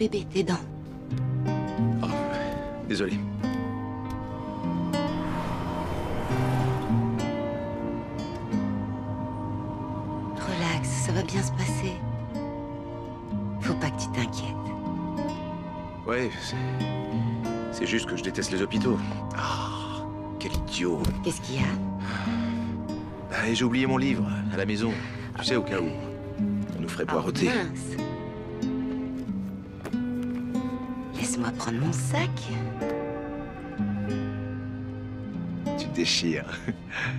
bébé, tes dents. Oh, désolé. Relax, ça va bien se passer. Faut pas que tu t'inquiètes. Ouais, c'est juste que je déteste les hôpitaux. Ah, quel idiot. Qu'est-ce qu'il y a? Ah, et j'ai oublié mon livre à la maison. Tu sais, au cas où on nous ferait poireauter. Mince. Laisse-moi prendre mon sac. Tu te déchires.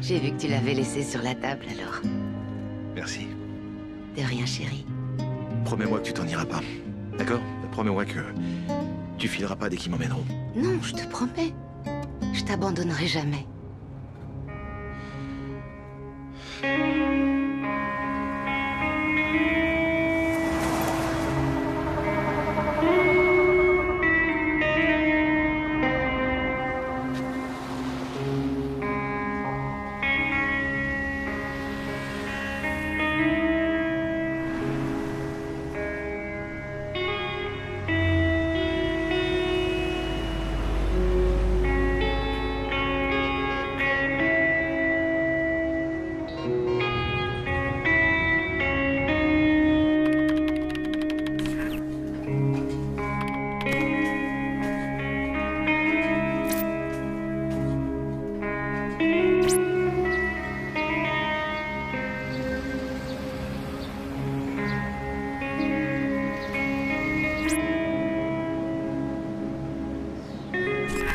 J'ai vu que tu l'avais laissé sur la table, alors. Merci. De rien, chérie. Promets-moi que tu t'en iras pas. D'accord? Promets-moi que tu fileras pas dès qu'ils m'emmèneront. Non, je te promets. Je t'abandonnerai jamais.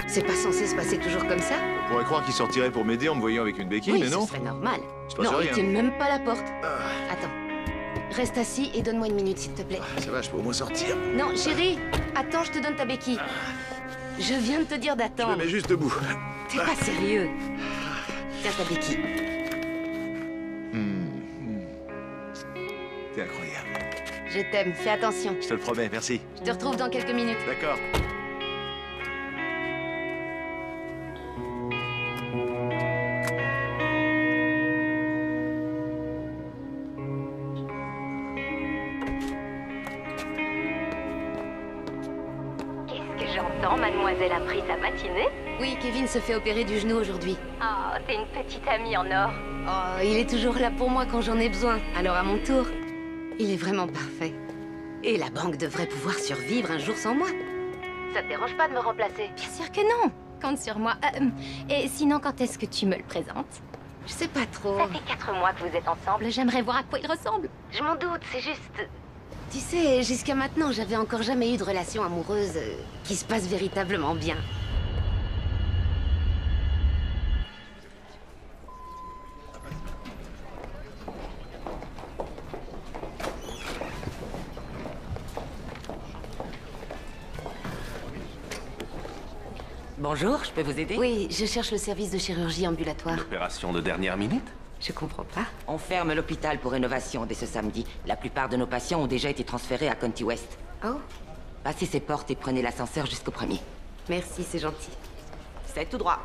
C'est pas censé se passer toujours comme ça? On pourrait croire qu'il sortirait pour m'aider en me voyant avec une béquille, Oui, mais non. ce serait normal. Il se passe Non, il rien. tient même pas la porte. Ah, Attends. Reste assis et donne-moi une minute, s'il te plaît. ça va, je peux au moins sortir. Non, chérie, attends, je te donne ta béquille. Je viens de te dire Je d'attendre. me mets juste debout. T'es pas sérieux. Tiens ta béquille. T'es incroyable. Je t'aime, fais attention. Je te le promets, merci. Je te retrouve dans quelques minutes. D'accord. Qu'est-ce que j'entends? Mademoiselle a pris sa matinée? Oui, Kevin se fait opérer du genou aujourd'hui. Oh, t'es une petite amie en or. Oh, il est toujours là pour moi quand j'en ai besoin. Alors à mon tour, il est vraiment parfait. Et la banque devrait pouvoir survivre un jour sans moi. Ça te dérange pas de me remplacer? Bien sûr que non. Compte sur moi. Et sinon, quand est-ce que tu me le présentes? Je sais pas trop. Ça fait 4 mois que vous êtes ensemble. J'aimerais voir à quoi il ressemble. Je m'en doute, c'est juste... Tu sais, jusqu'à maintenant, j'avais encore jamais eu de relation amoureuse qui se passe véritablement bien. Bonjour, je peux vous aider? Oui, je cherche le service de chirurgie ambulatoire. Opération de dernière minute? Je comprends pas. On ferme l'hôpital pour rénovation dès ce samedi. La plupart de nos patients ont déjà été transférés à County West. Oh, Passez ces portes et prenez l'ascenseur jusqu'au premier. merci, c'est gentil. C'est tout droit.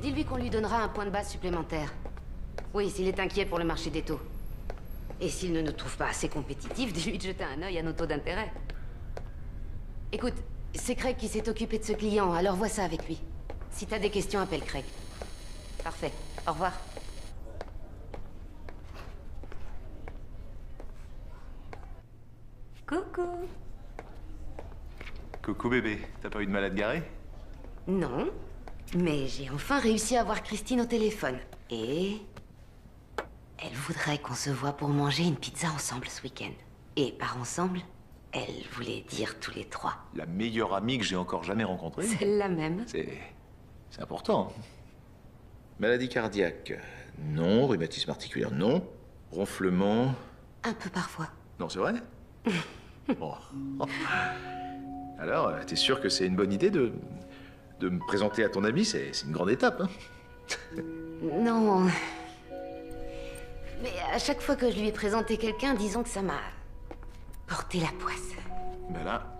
Dis-lui qu'on lui donnera un point de base supplémentaire. Oui, s'il est inquiet pour le marché des taux. Et s'il ne nous trouve pas assez compétitifs, dis-lui de jeter un œil à nos taux d'intérêt. Écoute, c'est Craig qui s'est occupé de ce client, alors vois ça avec lui. Si t'as des questions, appelle Craig. Parfait. Au revoir. Coucou. Coucou bébé, t'as pas eu de malade garé? Non, mais j'ai enfin réussi à avoir Christine au téléphone. Et... elle voudrait qu'on se voit pour manger une pizza ensemble ce week-end. Et par ensemble, elle voulait dire tous les trois. La meilleure amie que j'ai encore jamais rencontrée. Celle-là même. C'est important. Maladie cardiaque, non. Rhumatisme articulaire, non. Ronflement, Un peu parfois. non, c'est vrai? Bon. Alors, t'es sûr que c'est une bonne idée de me présenter à ton ami? C'est une grande étape, hein? Non. Mais à chaque fois que je lui ai présenté quelqu'un, disons que ça m'a porté la poisse. Ben là,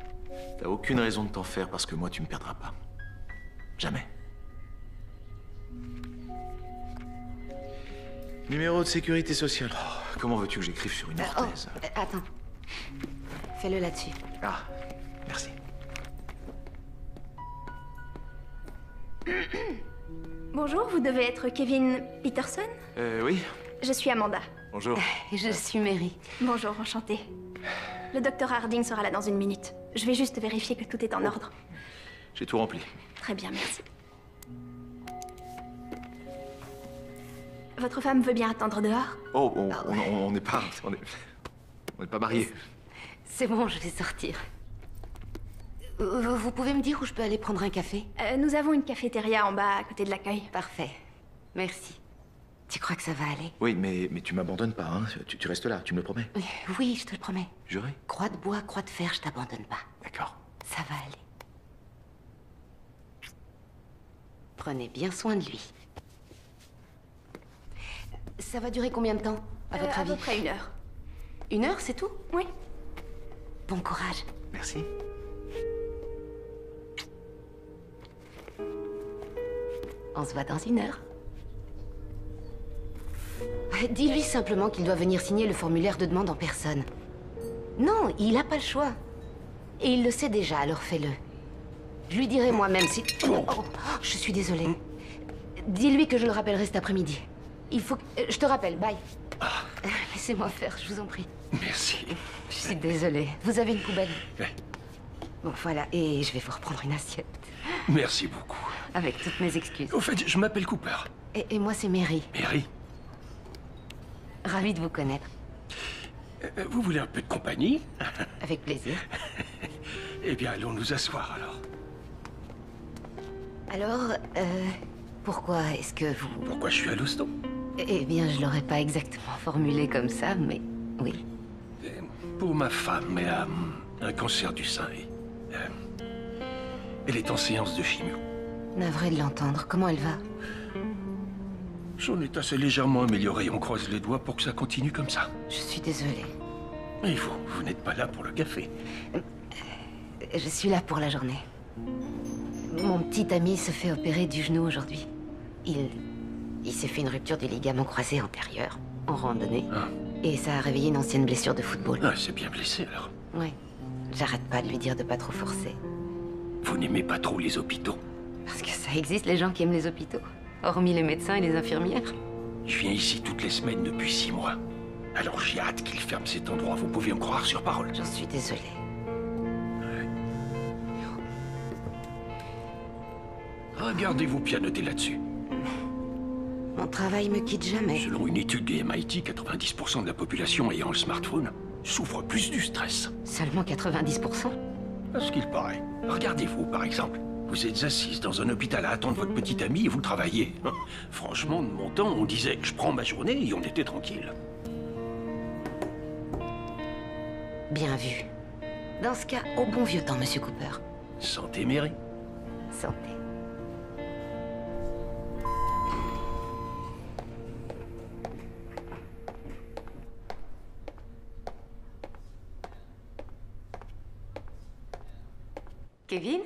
T'as aucune raison de t'en faire parce que moi, tu me perdras pas. Jamais. Numéro de sécurité sociale. Oh, comment veux-tu que j'écrive sur une orthèse? Attends. Fais-le là-dessus. Ah, merci. Bonjour, vous devez être Kevin Peterson? Oui. Je suis Amanda. Bonjour. Et je suis Mary. Bonjour, enchantée. Le docteur Harding sera là dans une minute. Je vais juste vérifier que tout est en ordre. J'ai tout rempli. Très bien, merci. Votre femme veut bien attendre dehors? Oh, on n'est pas... On n'est pas mariés. C'est bon, je vais sortir. Vous pouvez me dire où je peux aller prendre un café? Nous avons une cafétéria en bas, à côté de l'accueil. Parfait. Merci. Tu crois que ça va aller? Oui, mais tu m'abandonnes pas, hein. Tu restes là, tu me le promets? Oui, je te le promets. Juré? Croix de bois, croix de fer, je t'abandonne pas. D'accord. Ça va aller. Prenez bien soin de lui. Ça va durer combien de temps, à votre avis? À peu près 1 heure. 1 heure, c'est tout? Oui. Bon courage. Merci. On se voit dans 1 heure. Dis-lui simplement qu'il doit venir signer le formulaire de demande en personne. Non, il n'a pas le choix. Et il le sait déjà, alors fais-le. Je lui dirai moi-même si... Oh, je suis désolée. Dis-lui que je le rappellerai cet après-midi. Il faut que... Je te rappelle, bye. Laissez-moi faire, je vous en prie. Merci. Je suis désolée. Vous avez une poubelle? Oui. Bon, voilà, et je vais vous reprendre une assiette. Merci beaucoup. Avec toutes mes excuses. Au fait, je m'appelle Cooper. Et moi, c'est Mary. Mary, Ravie de vous connaître. vous voulez un peu de compagnie? Avec plaisir. Eh bien, allons nous asseoir alors. Alors, pourquoi est-ce que vous... Pourquoi je suis à l'hosto? Eh bien, je l'aurais pas exactement formulé comme ça, mais oui. Pour ma femme, elle a un cancer du sein et... elle est en séance de chimio. Navré de l'entendre. Comment elle va? Son état s'est légèrement amélioré. On croise les doigts pour que ça continue comme ça. Je suis désolée. Et vous n'êtes pas là pour le café. Je suis là pour la journée. Mon petit ami se fait opérer du genou aujourd'hui. Il s'est fait une rupture du ligament croisé antérieur, en randonnée. Ah. Et ça a réveillé une ancienne blessure de football. Ah, c'est bien blessé alors. Ouais. J'arrête pas de lui dire de pas trop forcer. Vous n'aimez pas trop les hôpitaux? Parce que ça existe, les gens qui aiment les hôpitaux. Hormis les médecins et les infirmières. Je viens ici toutes les semaines depuis 6 mois. Alors j'ai hâte qu'il ferme cet endroit. Vous pouvez me croire sur parole. J'en suis désolée. Regardez-vous pianoter là-dessus. Mon travail me quitte jamais. Selon une étude du MIT, 90% de la population ayant le smartphone souffre plus du stress. Seulement 90%? À ce qu'il paraît. Regardez-vous, par exemple. Vous êtes assise dans un hôpital à attendre votre petit ami et vous travaillez. Franchement, de mon temps, on disait « je prends ma journée » et on était tranquille. Bien vu. Dans ce cas, au bon vieux temps, Monsieur Cooper. Santé, Mary. Santé. Kevin?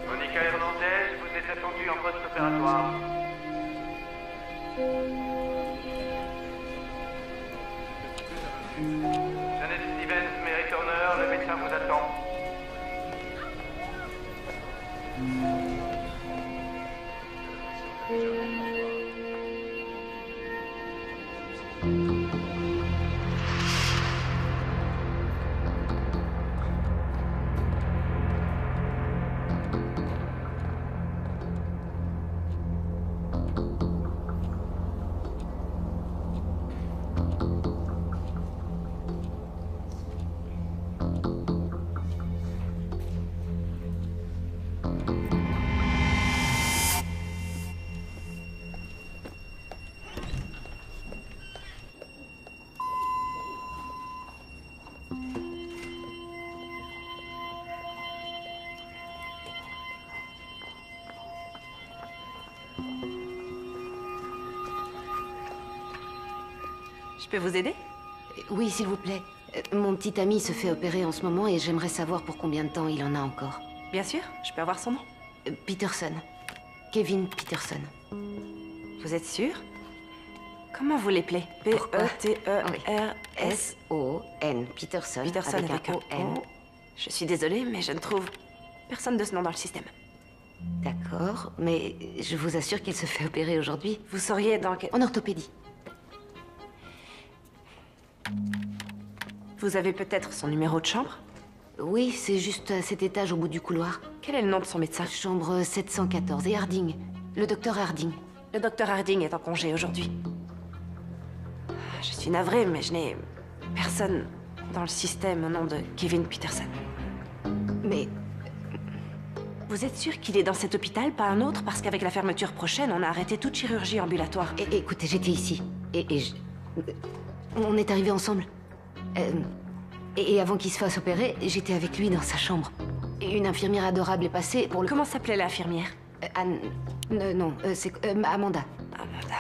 Monica Hernandez, vous êtes attendue en poste opératoire. Janet Stevens, Mary Turner, le médecin vous attend. Je peux vous aider? Oui, s'il vous plaît. Mon petit ami se fait opérer en ce moment et j'aimerais savoir pour combien de temps il en a encore. Bien sûr, je peux avoir son nom. Peterson. Kevin Peterson. Vous êtes sûr? Comment vous l'appelez? P-E-T-E-R-S-O-N. Peterson. Peterson avec un O. Je suis désolée, mais je ne trouve personne de ce nom dans le système. D'accord, mais je vous assure qu'il se fait opérer aujourd'hui. Vous sauriez dans quel... En orthopédie. Vous avez peut-être son numéro de chambre? Oui, c'est juste à cet étage au bout du couloir. Quel est le nom de son médecin? Chambre 714 et Harding. Le docteur Harding. Le docteur Harding est en congé aujourd'hui. Je suis navrée, mais je n'ai personne dans le système au nom de Kevin Peterson. Mais Vous êtes sûr qu'il est dans cet hôpital, pas un autre? Parce qu'avec la fermeture prochaine, on a arrêté toute chirurgie ambulatoire. écoutez, j'étais ici. On est arrivés ensemble. Et avant qu'il se fasse opérer, j'étais avec lui dans sa chambre. Et une infirmière adorable est passée pour le... Comment s'appelait l'infirmière? Anne... non, c'est... Amanda. Amanda.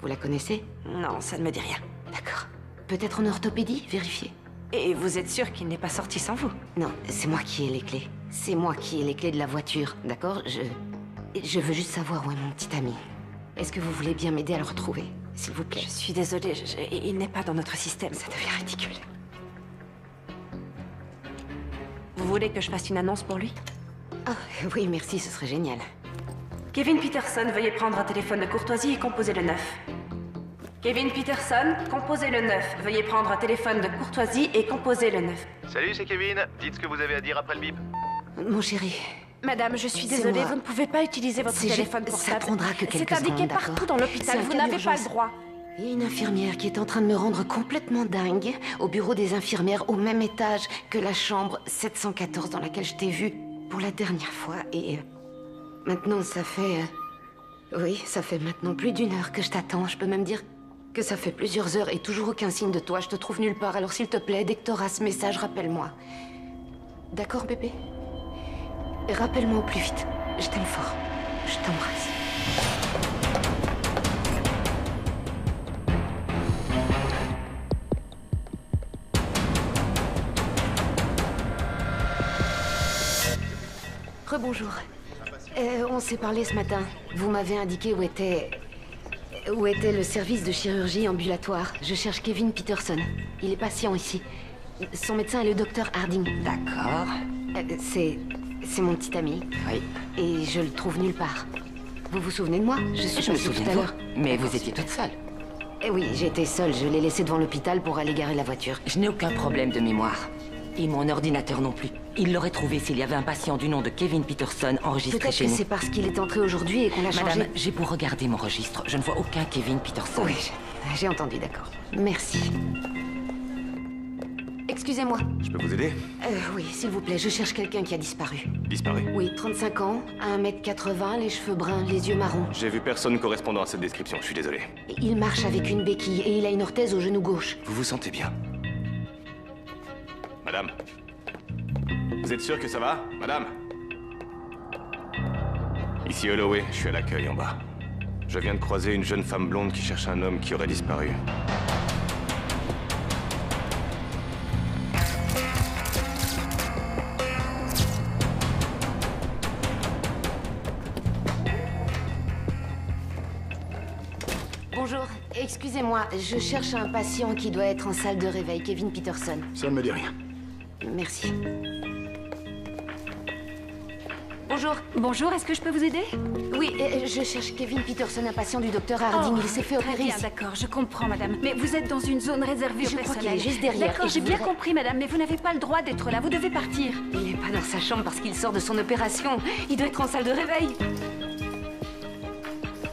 Vous la connaissez? Non, ça ne me dit rien. D'accord. Peut-être en orthopédie? Vérifiez. Et vous êtes sûr qu'il n'est pas sorti sans vous? Non, c'est moi qui ai les clés. C'est moi qui ai les clés de la voiture, d'accord? Je veux juste savoir où est mon petit ami. Est-ce que vous voulez bien m'aider à le retrouver, s'il vous plaît? Je suis désolée, il n'est pas dans notre système. Ça devient ridicule. Vous voulez que je fasse une annonce pour lui? Ah, oui, merci, ce serait génial. Kevin Peterson, veuillez prendre un téléphone de courtoisie et composer le 9. Kevin Peterson, composez le 9. Veuillez prendre un téléphone de courtoisie et composer le 9. Salut, c'est Kevin. Dites ce que vous avez à dire après le bip. Mon chéri, Madame, je suis C'est désolée, moi. vous ne pouvez pas utiliser votre C'est téléphone juste- pour ça prendra que quelques C'est indiqué secondes, partout d'accord? dans C'est l'hôpital, un vous cas n'avez pas d'urgence. le droit. il y a une infirmière qui est en train de me rendre complètement dingue au bureau des infirmières au même étage que la chambre 714 dans laquelle je t'ai vue pour la dernière fois. Et maintenant, ça fait... oui, ça fait maintenant plus d'1 heure que je t'attends. Je peux même dire que ça fait plusieurs heures et toujours aucun signe de toi. Je te trouve nulle part. Alors s'il te plaît, dès que t'auras ce message, rappelle-moi. D'accord, bébé? Rappelle-moi au plus vite. Je t'aime fort. Je t'embrasse. Rebonjour. On s'est parlé ce matin. Vous m'avez indiqué où était le service de chirurgie ambulatoire. Je cherche Kevin Peterson. Il est patient ici. Son médecin est le docteur Harding. D'accord. C'est mon petit ami. Oui. Et je le trouve nulle part. Vous vous souvenez de moi? Je suis Je me passée souviens tout à de vous. l'heure. Mais vous étiez toute seule. Eh oui, j'étais seule. Je l'ai laissé devant l'hôpital pour aller garer la voiture. Je n'ai aucun problème de mémoire. Et mon ordinateur non plus. Il l'aurait trouvé s'il y avait un patient du nom de Kevin Peterson enregistré Peut-être chez que nous. c'est parce qu'il est entré aujourd'hui et qu'on l'a changé. Madame, j'ai beau regarder mon registre, je ne vois aucun Kevin Peterson. Oui, j'ai entendu, d'accord. Merci. Excusez-moi. Je peux vous aider? Oui, s'il vous plaît, je cherche quelqu'un qui a disparu. Disparu. Oui, 35 ans, 1m80, les cheveux bruns, les yeux marrons. J'ai vu personne correspondant à cette description, je suis désolé. Il marche avec une béquille et il a une orthèse au genou gauche. Vous vous sentez bien? Madame? Vous êtes sûr que ça va? Madame? Ici Holloway, je suis à l'accueil en bas. Je viens de croiser une jeune femme blonde qui cherche un homme qui aurait disparu. Bonjour, excusez-moi, je cherche un patient qui doit être en salle de réveil, Kevin Peterson. Ça ne me dit rien. Merci. Bonjour. Bonjour, est-ce que je peux vous aider? Oui, je cherche Kevin Peterson, un patient du docteur Harding. Il s'est fait Très opérer bien, ici. d'accord, je comprends, madame. Mais vous êtes dans une zone réservée au Je crois personnel. qu'il est juste derrière, D'accord, et j'ai je bien voudrais- compris, madame, mais vous n'avez pas le droit d'être là. Vous devez partir. Il n'est pas dans sa chambre parce qu'il sort de son opération. Il doit être en salle de réveil.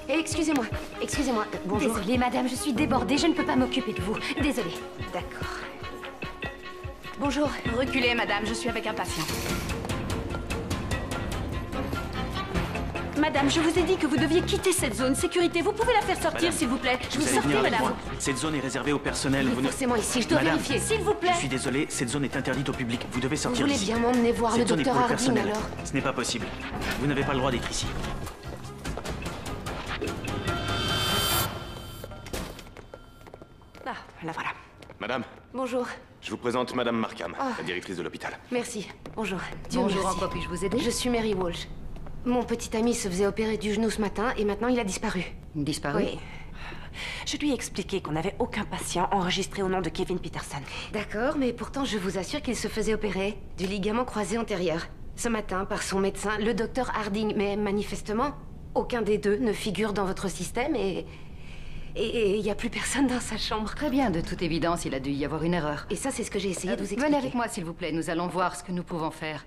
Excusez-moi, bonjour. Désolée, madame, je suis débordée. Je ne peux pas m'occuper de vous. Désolée. D'accord. Bonjour. Reculez, madame, je suis avec un patient. Madame, je vous ai dit que vous deviez quitter cette zone. Sécurité, vous pouvez la faire sortir, s'il vous plaît. Je vous allez sortez, venir avec madame. moi. Cette zone est réservée au personnel. Mais Vous ne... forcément ici, je dois Madame, vérifier. S'il vous plaît. Je suis désolé, cette zone est interdite au public. Vous devez Vous sortir voulez d'ici. bien m'emmener voir le Cette zone est docteur pour le Harding, personnel. alors? Ce n'est pas possible. Vous n'avez pas le droit d'être ici. Ah, la voilà. Madame, Bonjour. je vous présente Madame Markham, Ah. la directrice de l'hôpital. Merci. Bonjour. Dieu Bonjour, merci. en quoi puis-je vous aider? Je suis Mary Walsh. Mon petit ami se faisait opérer du genou ce matin et maintenant il a disparu. Disparu? Oui. Je lui ai expliqué qu'on n'avait aucun patient enregistré au nom de Kevin Peterson. D'accord, mais pourtant je vous assure qu'il se faisait opérer du ligament croisé antérieur. Ce matin, par son médecin, le docteur Harding. Mais manifestement, aucun des deux ne figure dans votre système et il n'y a plus personne dans sa chambre. Très bien, de toute évidence, il a dû y avoir une erreur. Et ça, c'est ce que j'ai essayé de vous expliquer. Venez avec moi, s'il vous plaît. Nous allons voir ce que nous pouvons faire.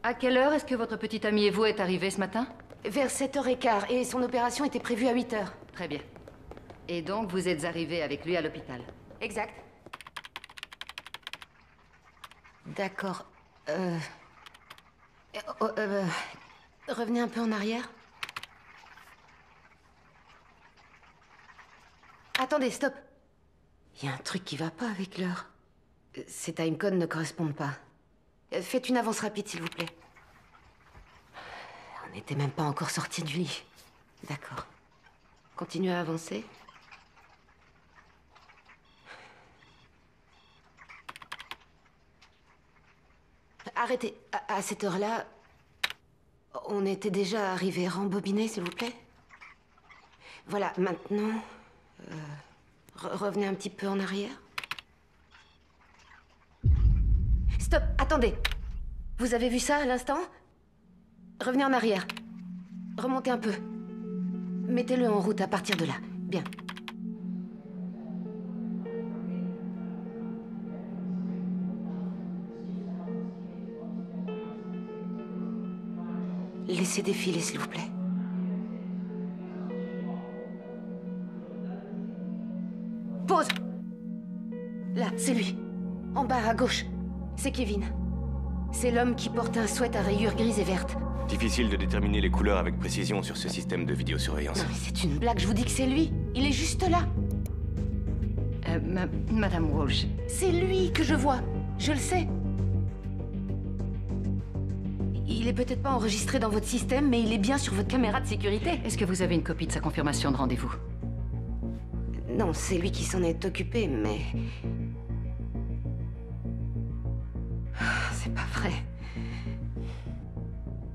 À quelle heure est-ce que votre petit ami et vous êtes arrivés ce matin? Vers 7h15 et son opération était prévue à 8h. Très bien. Et donc, vous êtes arrivés avec lui à l'hôpital? Exact. D'accord. Revenez un peu en arrière. Attendez, stop. Il y a un truc qui va pas avec l'heure. Ces timecodes ne correspondent pas. Faites une avance rapide, s'il vous plaît. On n'était même pas encore sortis du lit. D'accord. Continuez à avancer. Arrêtez. À cette heure-là, on était déjà arrivé. Rembobiner, s'il vous plaît. Voilà, maintenant... revenez un petit peu en arrière. Stop, attendez. Vous avez vu ça à l'instant? Revenez en arrière. Remontez un peu. Mettez-le en route à partir de là. Bien. Laissez défiler, s'il vous plaît. Pause. Là, c'est lui. En bas, à gauche. C'est Kevin. C'est l'homme qui porte un sweat à rayures grises et vertes. Difficile de déterminer les couleurs avec précision sur ce système de vidéosurveillance. Non, mais c'est une blague, je vous dis que c'est lui. Il est juste là. Madame Walsh. C'est lui que je vois. Je le sais. Il est peut-être pas enregistré dans votre système, mais il est bien sur votre caméra de sécurité. Est-ce que vous avez une copie de sa confirmation de rendez-vous? Non, c'est lui qui s'en est occupé, mais... C'est pas vrai.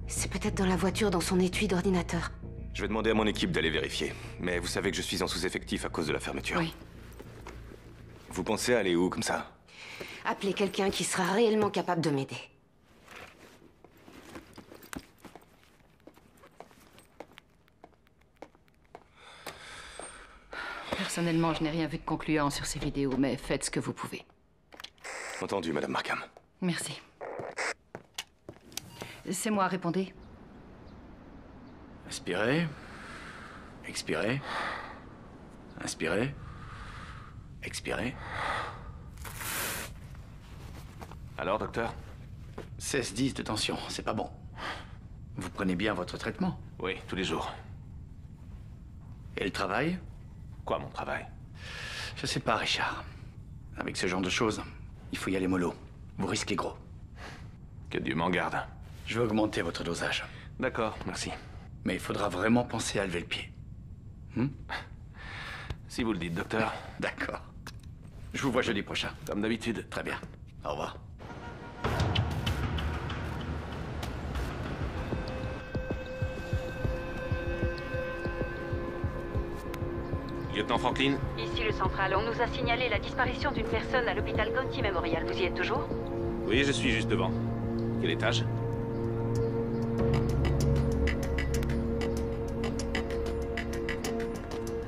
C'est peut-être dans la voiture, dans son étui d'ordinateur. Je vais demander à mon équipe d'aller vérifier. Mais vous savez que je suis en sous-effectif à cause de la fermeture. Oui. Vous pensez aller où, comme ça? Appelez quelqu'un qui sera réellement capable de m'aider. Personnellement, je n'ai rien vu de concluant sur ces vidéos, mais faites ce que vous pouvez. Entendu, Madame Markham. Merci. C'est moi, répondez. Inspirez. Expirez. Inspirez. Expirez. Alors, docteur? 16-10 de tension, c'est pas bon. Vous prenez bien votre traitement? Oui, tous les jours. Et le travail? Quoi, mon travail? Je sais pas, Richard. Avec ce genre de choses, il faut y aller mollo. Vous risquez gros. Que Dieu m'en garde. Je vais augmenter votre dosage. D'accord, merci. Mais il faudra vraiment penser à lever le pied. Si vous le dites, docteur. D'accord. Je vous vois jeudi prochain. Comme d'habitude. Très bien. Au revoir. Lieutenant Franklin? Ici le central, on nous a signalé la disparition d'une personne à l'hôpital County Memorial. Vous y êtes toujours? Oui, je suis juste devant. Quel étage?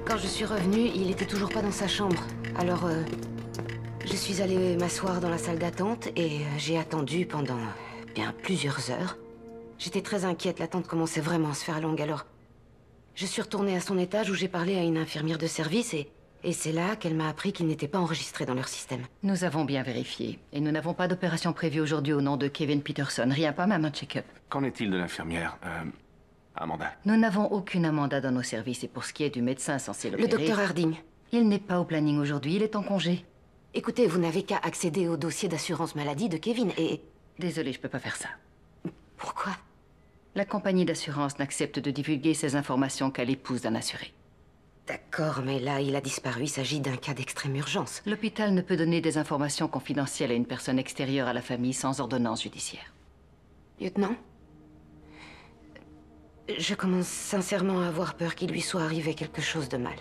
Quand je suis revenue, il était toujours pas dans sa chambre. Alors, je suis allée m'asseoir dans la salle d'attente et j'ai attendu pendant bien plusieurs heures. J'étais très inquiète, l'attente commençait vraiment à se faire longue, alors... Je suis retournée à son étage où j'ai parlé à une infirmière de service et c'est là qu'elle m'a appris qu'il n'était pas enregistré dans leur système. Nous avons bien vérifié. Et nous n'avons pas d'opération prévue aujourd'hui au nom de Kevin Peterson. Rien, pas même un check-up. Qu'en est-il de l'infirmière? Amanda. Nous n'avons aucune Amanda dans nos services et pour ce qui est du médecin censé Le l'opérer... docteur Harding. Il n'est pas au planning aujourd'hui, il est en congé. Écoutez, vous n'avez qu'à accéder au dossier d'assurance maladie de Kevin et... Désolé, je peux pas faire ça. Pourquoi? La compagnie d'assurance n'accepte de divulguer ces informations qu'à l'épouse d'un assuré. D'accord, mais là, il a disparu. Il s'agit d'un cas d'extrême urgence. L'hôpital ne peut donner des informations confidentielles à une personne extérieure à la famille sans ordonnance judiciaire. Lieutenant? Je commence sincèrement à avoir peur qu'il lui soit arrivé quelque chose de mal.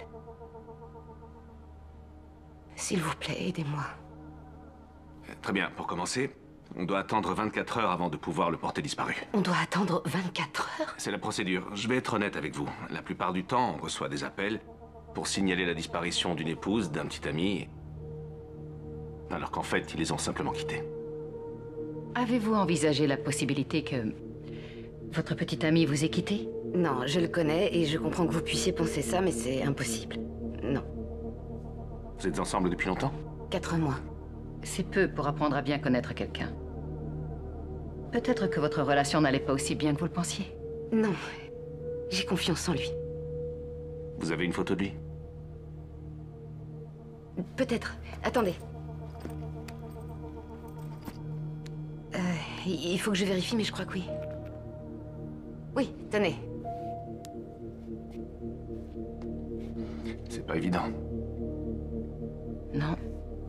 S'il vous plaît, aidez-moi. Très bien, pour commencer, on doit attendre 24 heures avant de pouvoir le porter disparu. On doit attendre 24 heures? C'est la procédure. Je vais être honnête avec vous. La plupart du temps, on reçoit des appels pour signaler la disparition d'une épouse, d'un petit ami, alors qu'en fait, ils les ont simplement quittés. Avez-vous envisagé la possibilité que votre petit ami vous ait quitté? Non, je le connais et je comprends que vous puissiez penser ça, mais c'est impossible. Non. Vous êtes ensemble depuis longtemps? 4 mois. C'est peu pour apprendre à bien connaître quelqu'un. Peut-être que votre relation n'allait pas aussi bien que vous le pensiez. Non. J'ai confiance en lui. Vous avez une photo de lui? Peut-être. Attendez. Il faut que je vérifie, mais je crois que oui. Oui, tenez. C'est pas évident. Non.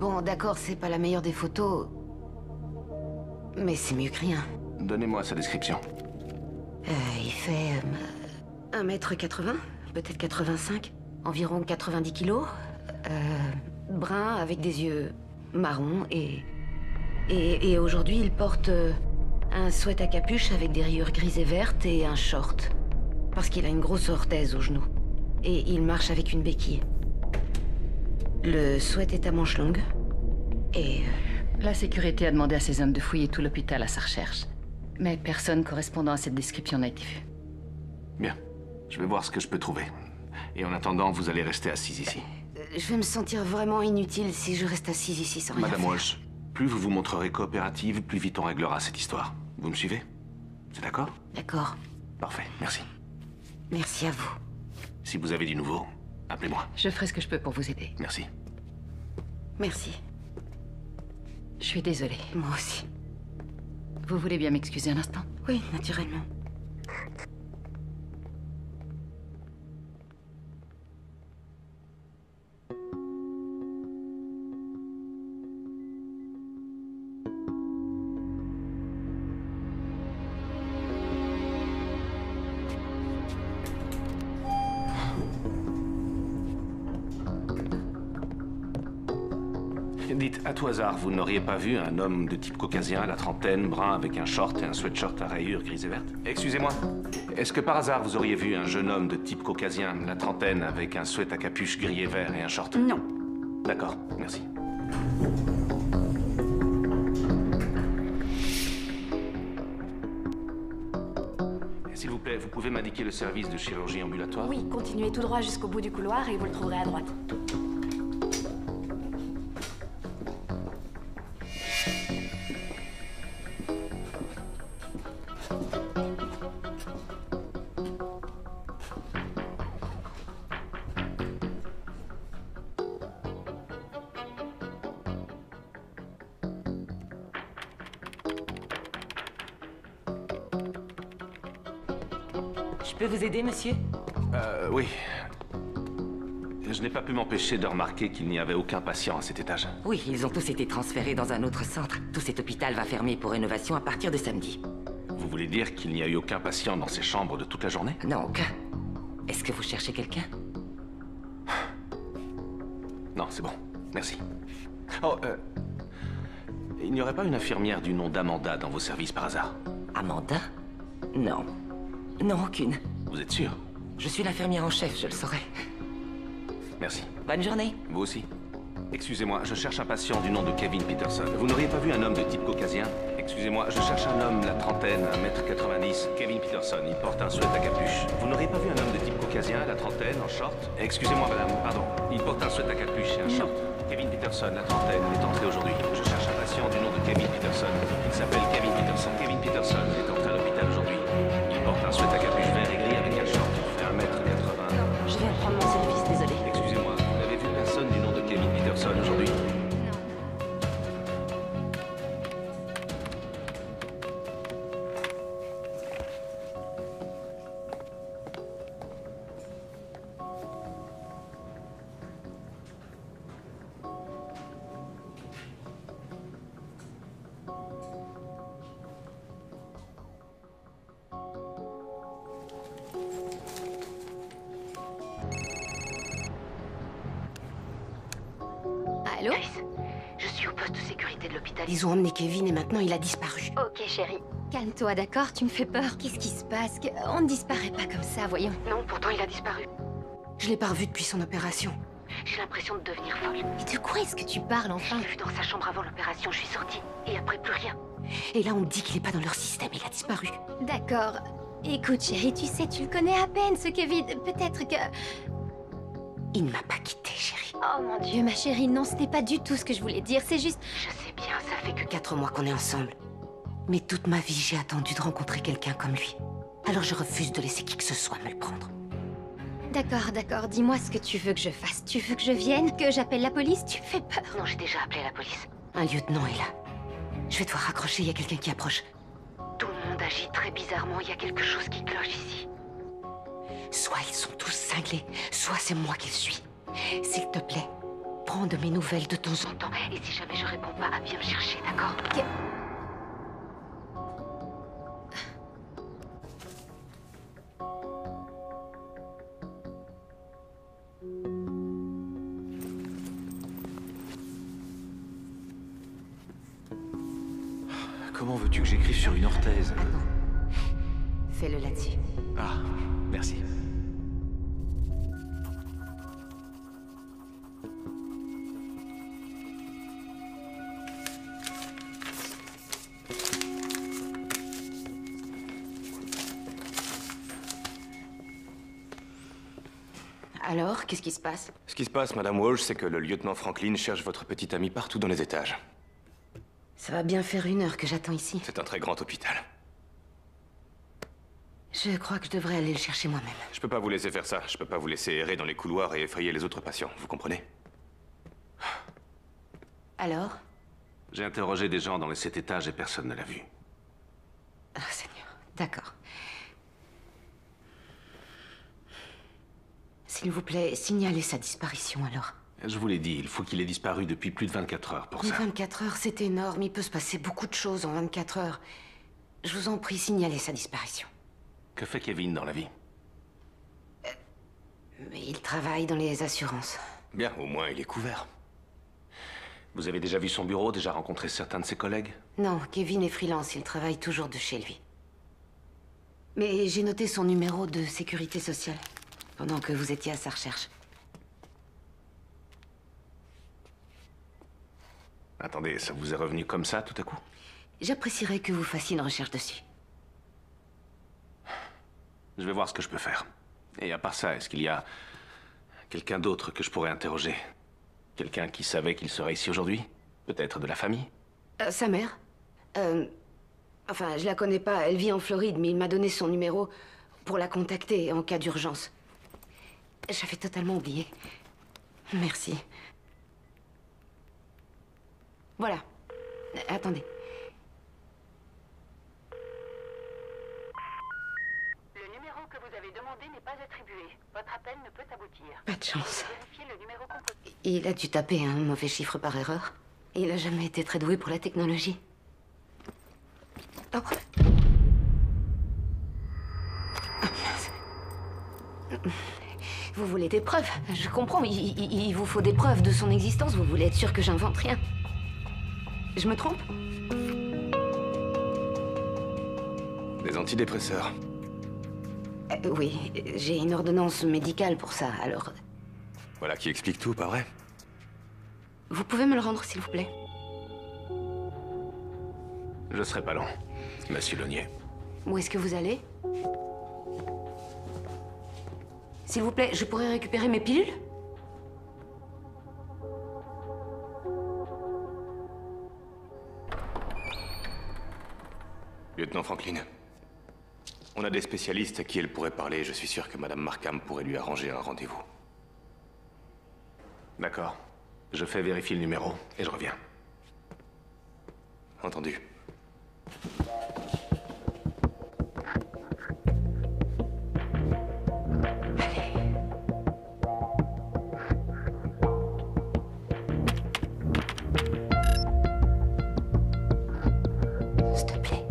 Bon, d'accord, c'est pas la meilleure des photos. Mais c'est mieux que rien. Donnez-moi sa description. Il fait 1m80, peut-être 85, environ 90 kilos. Brun avec des yeux marrons et aujourd'hui il porte un sweat à capuche avec des rayures grises et vertes et un short. Parce qu'il a une grosse orthèse au genou. Et il marche avec une béquille. Le sweat est à manches longues. Et... La sécurité a demandé à ses hommes de fouiller tout l'hôpital à sa recherche. Mais personne correspondant à cette description n'a été vu. Bien. Je vais voir ce que je peux trouver. Et en attendant, vous allez rester assise ici. Je vais me sentir vraiment inutile si je reste assise ici sans rien Madame faire. Walsh, plus vous vous montrerez coopérative, plus vite on réglera cette histoire. Vous me suivez? C'est d'accord? D'accord. Parfait, merci. Merci à vous. Si vous avez du nouveau, appelez-moi. Je ferai ce que je peux pour vous aider. Merci. Merci. Je suis désolée. Moi aussi. Vous voulez bien m'excuser un instant? Oui, naturellement. Dites, à tout hasard, vous n'auriez pas vu un homme de type caucasien, à la trentaine, brun, avec un short et un sweatshirt à rayures grises et vertes? Excusez-moi. Est-ce que par hasard, vous auriez vu un jeune homme de type caucasien, la trentaine, avec un sweat à capuche gris et vert et un short? Non. D'accord, merci. S'il vous plaît, vous pouvez m'indiquer le service de chirurgie ambulatoire? Oui, continuez tout droit jusqu'au bout du couloir et vous le trouverez à droite. Je peux vous aider, monsieur? Oui. Je n'ai pas pu m'empêcher de remarquer qu'il n'y avait aucun patient à cet étage. Oui, ils ont tous été transférés dans un autre centre. Tout cet hôpital va fermer pour rénovation à partir de samedi. Vous voulez dire qu'il n'y a eu aucun patient dans ces chambres de toute la journée? Non, aucun. Est-ce que vous cherchez quelqu'un? Non, c'est bon. Merci. Oh, il n'y aurait pas une infirmière du nom d'Amanda dans vos services par hasard? Amanda? Non. Non, aucune. Vous êtes sûr? Je suis l'infirmière en chef, je le saurais. Merci. Bonne journée. Vous aussi. Excusez-moi, je cherche un patient du nom de Kevin Peterson. Vous n'auriez pas vu un homme de type caucasien? Excusez-moi, je cherche un homme, la trentaine, 1m90. Kevin Peterson, il porte un sweat à capuche. Vous n'auriez pas vu un homme de type caucasien, la trentaine, en short? Excusez-moi, madame, pardon. Il porte un sweat à capuche et un short. Kevin Peterson, la trentaine, est entré aujourd'hui. Je cherche un patient du nom de Kevin Peterson. Il s'appelle Kevin Peterson. Kevin Peterson est entré à l'hôpital aujourd'hui. Il porte un sweat à capuche vert et gris sécurité de l'hôpital. Ils ont emmené Kevin et maintenant il a disparu. Ok, chérie. Calme-toi, d'accord? Tu me fais peur. Qu'est-ce qui se passe? On ne disparaît pas comme ça, voyons. Non, pourtant il a disparu. Je l'ai pas revu depuis son opération. J'ai l'impression de devenir folle. Mais de quoi est-ce que tu parles, Je enfin? l'ai vu dans sa chambre avant l'opération, je suis sortie. Et après, plus rien. Et là, on me dit qu'il est pas dans leur système, il a disparu. D'accord. Écoute, chérie, tu sais, tu le connais à peine, ce Kevin. Peut-être que... Il ne m'a pas quittée, chérie. Oh mon Dieu, ma chérie, non, ce n'est pas du tout ce que je voulais dire, c'est juste... Je sais bien, ça fait que 4 mois qu'on est ensemble. Mais toute ma vie, j'ai attendu de rencontrer quelqu'un comme lui. Alors je refuse de laisser qui que ce soit me le prendre. D'accord, dis-moi ce que tu veux que je fasse. Tu veux que je vienne? Que j'appelle la police? Tu me fais peur. Non, j'ai déjà appelé la police. Un lieutenant est là. Je vais devoir raccrocher, il y a quelqu'un qui approche. Tout le monde agit très bizarrement, il y a quelque chose qui cloche ici. Soit ils sont tous cinglés, soit c'est moi qui le suis. S'il te plaît, prends de mes nouvelles de temps en temps. Et si jamais je réponds pas, viens me chercher, d'accord? Comment veux-tu que j'écrive sur une orthèse? Attends. Fais-le là-dessus. Ah, merci. Alors, qu'est-ce qui se passe? Ce qui se passe, Madame Walsh, c'est que le lieutenant Franklin cherche votre petite amie partout dans les étages. Ça va bien faire 1 heure que j'attends ici. C'est un très grand hôpital. Je crois que je devrais aller le chercher moi-même. Je peux pas vous laisser faire ça. Je peux pas vous laisser errer dans les couloirs et effrayer les autres patients. Vous comprenez? Alors? J'ai interrogé des gens dans les 7 étages et personne ne l'a vu. Ah, Seigneur. D'accord. S'il vous plaît, signalez sa disparition alors. Je vous l'ai dit, il faut qu'il ait disparu depuis plus de 24 heures pour Mais ça. 24 heures, c'est énorme. Il peut se passer beaucoup de choses en 24 heures. Je vous en prie, signalez sa disparition. Que fait Kevin dans la vie? Mais il travaille dans les assurances. Bien, au moins il est couvert. Vous avez déjà vu son bureau, déjà rencontré certains de ses collègues? Non, Kevin est freelance, il travaille toujours de chez lui. Mais j'ai noté son numéro de sécurité sociale, pendant que vous étiez à sa recherche. Attendez, ça vous est revenu comme ça, tout à coup? J'apprécierais que vous fassiez une recherche dessus. Je vais voir ce que je peux faire. Et à part ça, est-ce qu'il y a quelqu'un d'autre que je pourrais interroger? Quelqu'un qui savait qu'il serait ici aujourd'hui? Peut-être de la famille? Sa mère. Enfin, je la connais pas, elle vit en Floride, mais il m'a donné son numéro pour la contacter en cas d'urgence. J'avais totalement oublié. Merci. Voilà. Attendez. Le numéro que vous avez demandé n'est pas attribué. Votre appel ne peut aboutir. Pas de chance. Vérifiez le numéro composé. Il a dû taper un mauvais chiffre par erreur. Il a jamais été très doué pour la technologie. Oh. Ah, mince. Vous voulez des preuves? Je comprends, il vous faut des preuves de son existence. Vous voulez être sûr que j'invente rien. Je me trompe? Des antidépresseurs. Oui, j'ai une ordonnance médicale pour ça, alors... Voilà qui explique tout, pas vrai? Vous pouvez me le rendre, s'il vous plaît? Je serai pas long, monsieur Launier. Où est-ce que vous allez? S'il vous plaît, je pourrais récupérer mes pilules? Lieutenant Franklin, on a des spécialistes à qui elle pourrait parler. Je suis sûr que Madame Markham pourrait lui arranger un rendez-vous. D'accord. Je fais vérifier le numéro et je reviens. Entendu. S'il te plaît.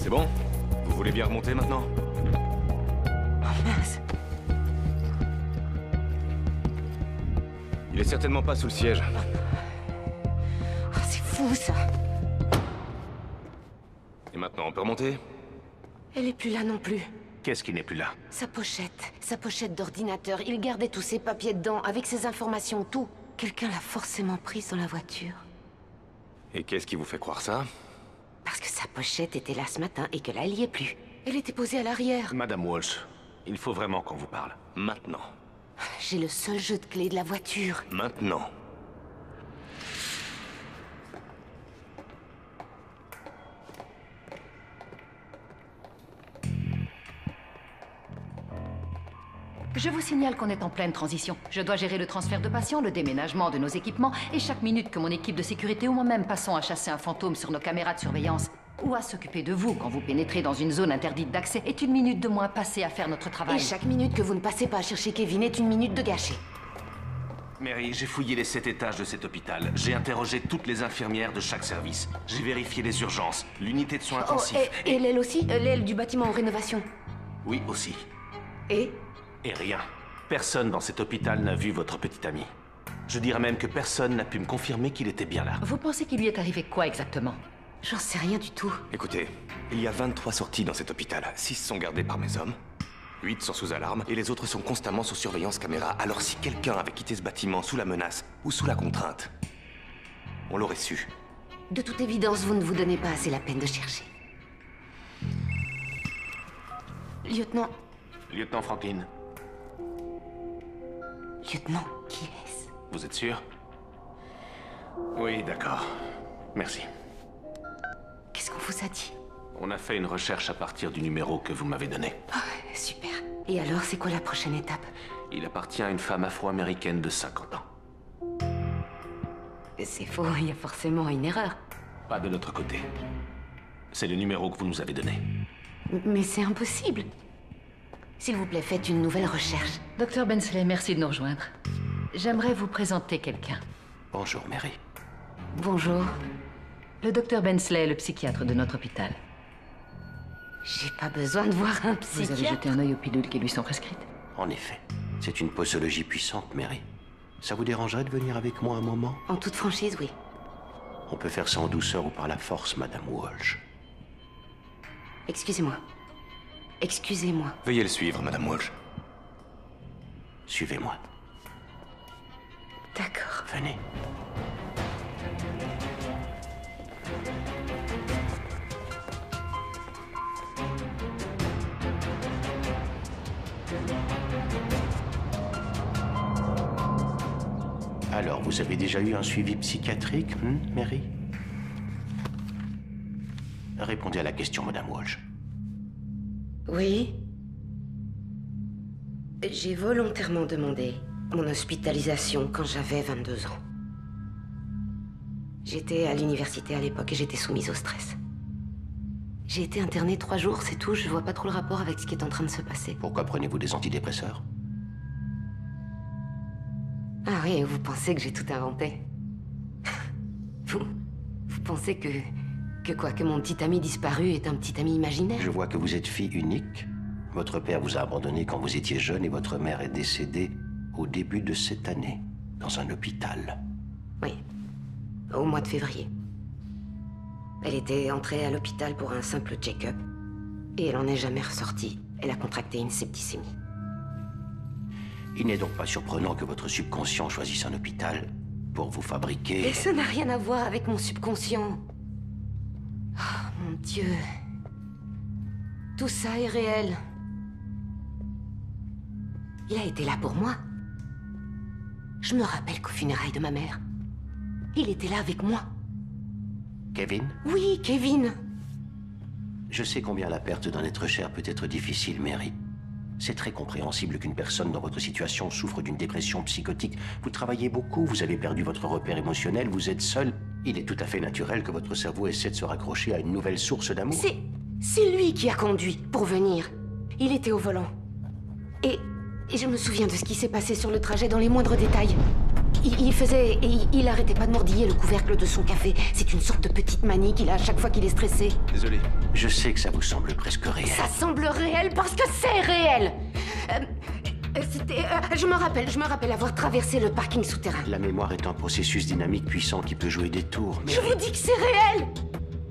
C'est bon? Vous voulez bien remonter maintenant? Oh mince. Il est certainement pas sous le siège. Oh, c'est fou, ça. Et maintenant, on peut remonter? Elle est plus là non plus. Qu'est-ce qui n'est plus là? Sa pochette d'ordinateur. Il gardait tous ses papiers dedans, avec ses informations, tout. Quelqu'un l'a forcément prise dans la voiture. Et qu'est-ce qui vous fait croire ça? Parce que sa pochette était là ce matin et que là, elle y est plus. Elle était posée à l'arrière. Madame Walsh, il faut vraiment qu'on vous parle. Maintenant. J'ai le seul jeu de clé de la voiture. Maintenant. Je vous signale qu'on est en pleine transition. Je dois gérer le transfert de patients, le déménagement de nos équipements, et chaque minute que mon équipe de sécurité ou moi-même passons à chasser un fantôme sur nos caméras de surveillance, ou à s'occuper de vous quand vous pénétrez dans une zone interdite d'accès, est une minute de moins passée à faire notre travail. Et chaque minute que vous ne passez pas à chercher Kevin est une minute de gâchée. Mary, j'ai fouillé les 7 étages de cet hôpital. J'ai interrogé toutes les infirmières de chaque service. J'ai vérifié les urgences, l'unité de soins intensifs. Et l'aile aussi? L'aile du bâtiment en rénovation? Oui, aussi. Et rien. Personne dans cet hôpital n'a vu votre petit ami. Je dirais même que personne n'a pu me confirmer qu'il était bien là. Vous pensez qu'il lui est arrivé quoi exactement? J'en sais rien du tout. Écoutez, il y a 23 sorties dans cet hôpital. 6 sont gardées par mes hommes, 8 sont sous alarme, et les autres sont constamment sous surveillance caméra. Alors si quelqu'un avait quitté ce bâtiment sous la menace, ou sous la contrainte, on l'aurait su. De toute évidence, vous ne vous donnez pas assez la peine de chercher. Lieutenant... Lieutenant Franklin. Lieutenant, qui est-ce? Vous êtes sûr? Oui, d'accord. Merci. Qu'est-ce qu'on vous a dit? On a fait une recherche à partir du numéro que vous m'avez donné. Oh, super. Et alors, c'est quoi la prochaine étape? Il appartient à une femme afro-américaine de 50 ans. C'est faux, il y a forcément une erreur. Pas de notre côté. C'est le numéro que vous nous avez donné. Mais c'est impossible. S'il vous plaît, faites une nouvelle recherche. Docteur Bensley, merci de nous rejoindre. J'aimerais vous présenter quelqu'un. Bonjour, Mary. Bonjour. Le docteur Bensley est le psychiatre de notre hôpital. J'ai pas besoin de voir un psychiatre. Vous avez jeté un œil aux pilules qui lui sont prescrites? En effet, c'est une posologie puissante, Mary. Ça vous dérangerait de venir avec moi un moment? En toute franchise, oui. On peut faire ça en douceur ou par la force, Madame Walsh. Excusez-moi. Excusez-moi. Veuillez le suivre, Madame Walsh. Suivez-moi. D'accord. Venez. Alors, vous avez déjà eu un suivi psychiatrique, Mary? Répondez à la question, Madame Walsh. Oui. J'ai volontairement demandé mon hospitalisation quand j'avais 22 ans. J'étais à l'université à l'époque et j'étais soumise au stress. J'ai été internée 3 jours, c'est tout. Je vois pas trop le rapport avec ce qui est en train de se passer. Pourquoi prenez-vous des antidépresseurs? Ah oui, vous pensez que j'ai tout inventé? Vous pensez que mon petit ami disparu est un petit ami imaginaire? Je vois que vous êtes fille unique. Votre père vous a abandonné quand vous étiez jeune et votre mère est décédée au début de cette année, dans un hôpital. Oui, au mois de février. Elle était entrée à l'hôpital pour un simple check-up et elle en est jamais ressortie. Elle a contracté une septicémie. Il n'est donc pas surprenant que votre subconscient choisisse un hôpital pour vous fabriquer... Et ça n'a rien à voir avec mon subconscient. Oh, mon Dieu. Tout ça est réel. Il a été là pour moi. Je me rappelle qu'aux funérailles de ma mère, il était là avec moi. Kevin? Oui, Kevin. Je sais combien la perte d'un être cher peut être difficile, Mary. C'est très compréhensible qu'une personne dans votre situation souffre d'une dépression psychotique. Vous travaillez beaucoup, vous avez perdu votre repère émotionnel, vous êtes seul. Il est tout à fait naturel que votre cerveau essaie de se raccrocher à une nouvelle source d'amour. C'est lui qui a conduit pour venir. Il était au volant. Et je me souviens de ce qui s'est passé sur le trajet dans les moindres détails. Il arrêtait pas de mordiller le couvercle de son café. C'est une sorte de petite manie qu'il a à chaque fois qu'il est stressé. Désolé. Je sais que ça vous semble presque réel. Ça semble réel parce que c'est réel. Je me rappelle avoir traversé le parking souterrain. La mémoire est un processus dynamique puissant qui peut jouer des tours, mais... Je vous dis que c'est réel.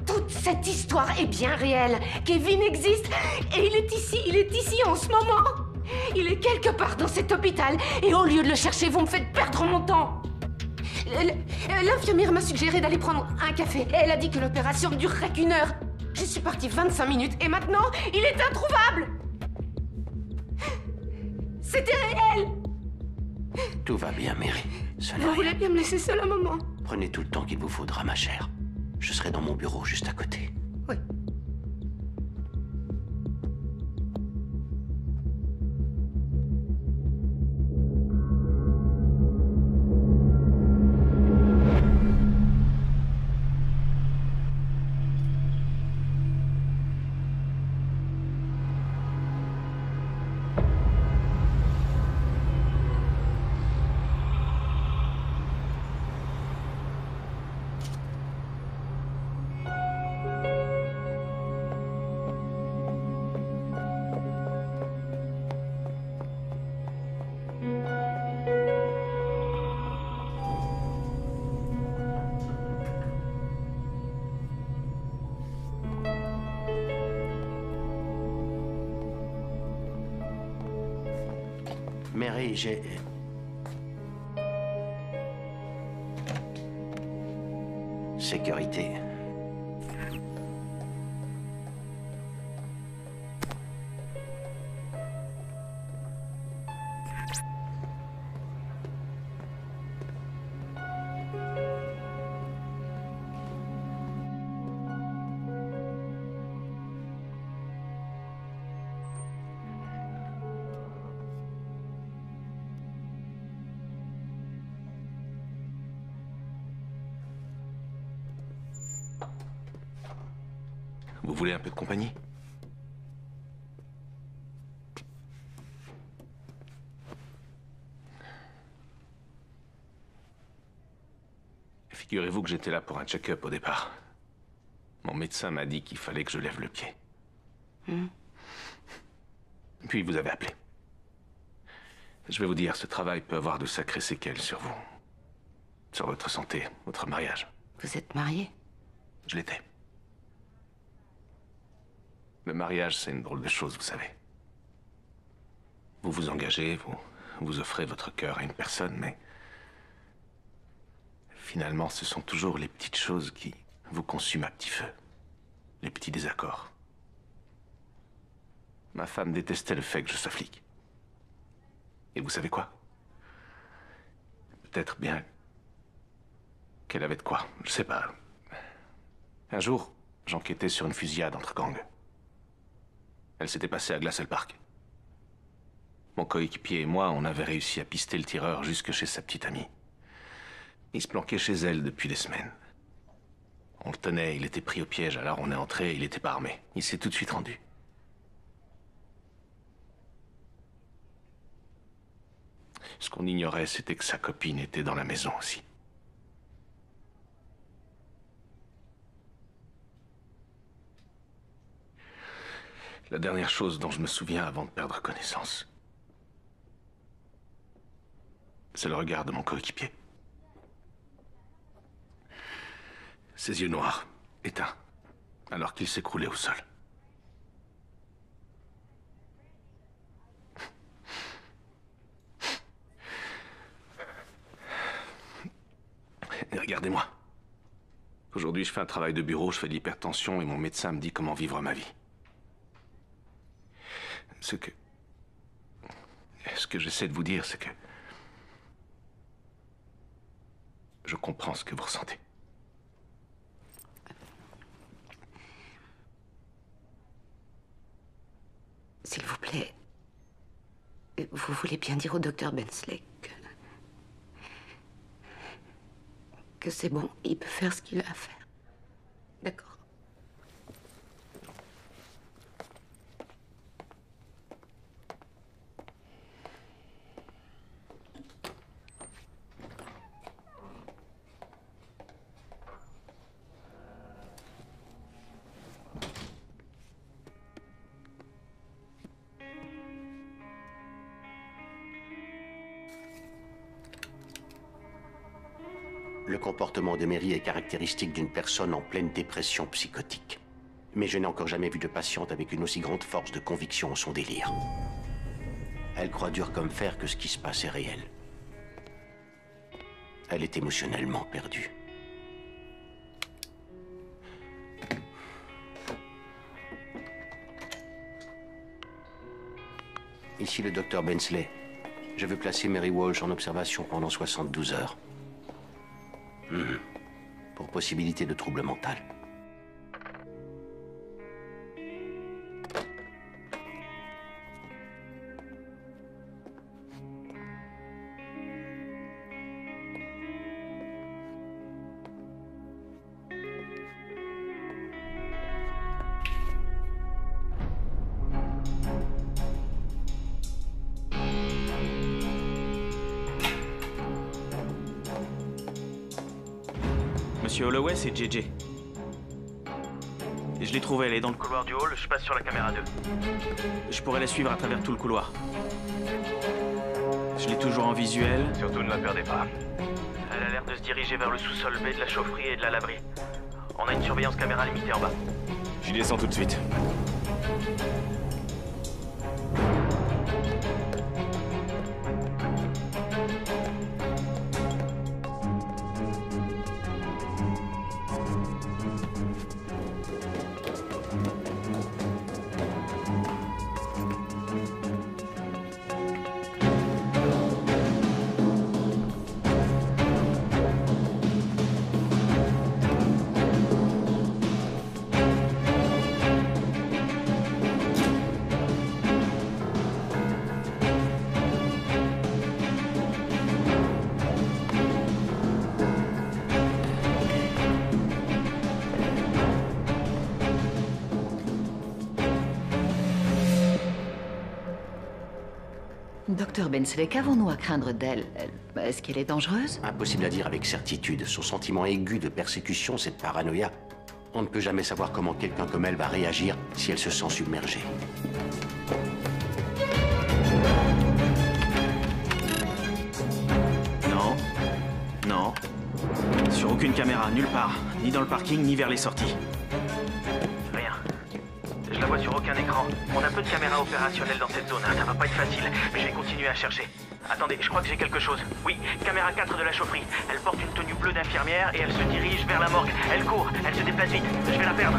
Toute cette histoire est bien réelle. Kevin existe et il est ici en ce moment. Il est quelque part dans cet hôpital et au lieu de le chercher, vous me faites perdre mon temps. L'infirmière m'a suggéré d'aller prendre un café. Elle a dit que l'opération ne durerait qu'1 heure. Je suis partie 25 minutes et maintenant, il est introuvable. C'était réel. Tout va bien, Mary. Vous voulez bien me laisser seule un moment? Prenez tout le temps qu'il vous faudra, ma chère. Je serai dans mon bureau juste à côté. Oui. Mary, j'ai... Sécurité. Vous voulez un peu de compagnie? Figurez-vous que j'étais là pour un check-up au départ. Mon médecin m'a dit qu'il fallait que je lève le pied. Puis vous avez appelé. Je vais vous dire, ce travail peut avoir de sacrées séquelles sur vous. Sur votre santé, votre mariage. Vous êtes marié? Je l'étais. Le mariage, c'est une drôle de chose, vous savez. Vous vous engagez, vous offrez votre cœur à une personne, mais... finalement, ce sont toujours les petites choses qui vous consument à petit feu. Les petits désaccords. Ma femme détestait le fait que je sois flic. Et vous savez quoi? Peut-être bien qu'elle avait de quoi, je sais pas. Un jour, j'enquêtais sur une fusillade entre gangs. Elle s'était passée à Glassell Park. Mon coéquipier et moi, on avait réussi à pister le tireur jusque chez sa petite amie. Il se planquait chez elle depuis des semaines. On le tenait, il était pris au piège, alors on est entré, il était pas armé. Il s'est tout de suite rendu. Ce qu'on ignorait, c'était que sa copine était dans la maison aussi. La dernière chose dont je me souviens avant de perdre connaissance, c'est le regard de mon coéquipier. Ses yeux noirs, éteints, alors qu'il s'écroulait au sol. Et regardez-moi. Aujourd'hui, je fais un travail de bureau, je fais de l'hypertension et mon médecin me dit comment vivre ma vie. Ce que j'essaie de vous dire, c'est que je comprends ce que vous ressentez. S'il vous plaît, vous voulez bien dire au docteur Bensley que c'est bon, il peut faire ce qu'il a à faire. D'accord. Le comportement de Mary est caractéristique d'une personne en pleine dépression psychotique. Mais je n'ai encore jamais vu de patiente avec une aussi grande force de conviction en son délire. Elle croit dur comme fer que ce qui se passe est réel. Elle est émotionnellement perdue. Ici le docteur Bensley. Je veux placer Mary Walsh en observation pendant 72 heures. Pour possibilité de trouble mental. Monsieur Holloway, c'est JJ. Et je l'ai trouvée, elle est dans le couloir du hall, je passe sur la caméra 2. Je pourrais la suivre à travers tout le couloir. Je l'ai toujours en visuel. Surtout ne la perdez pas. Elle a l'air de se diriger vers le sous-sol B de la chaufferie et de la laverie. On a une surveillance caméra limitée en bas. J'y descends tout de suite. Docteur Bensley, qu'avons-nous à craindre d'elle? Est-ce qu'elle est dangereuse? Impossible à dire avec certitude. Son sentiment aigu de persécution, cette paranoïa. On ne peut jamais savoir comment quelqu'un comme elle va réagir si elle se sent submergée. Non. Non. Sur aucune caméra, nulle part. Ni dans le parking, ni vers les sorties. Rien. Je la vois sur aucun écran. On a peu de caméras opérationnelles dans cette zone. Ça va pas être facile, mais je vais continuer à chercher. Attendez, je crois que j'ai quelque chose. Oui, caméra 4 de la chaufferie. Elle porte une tenue bleue d'infirmière et elle se dirige vers la morgue. Elle court, elle se déplace vite. Je vais la perdre.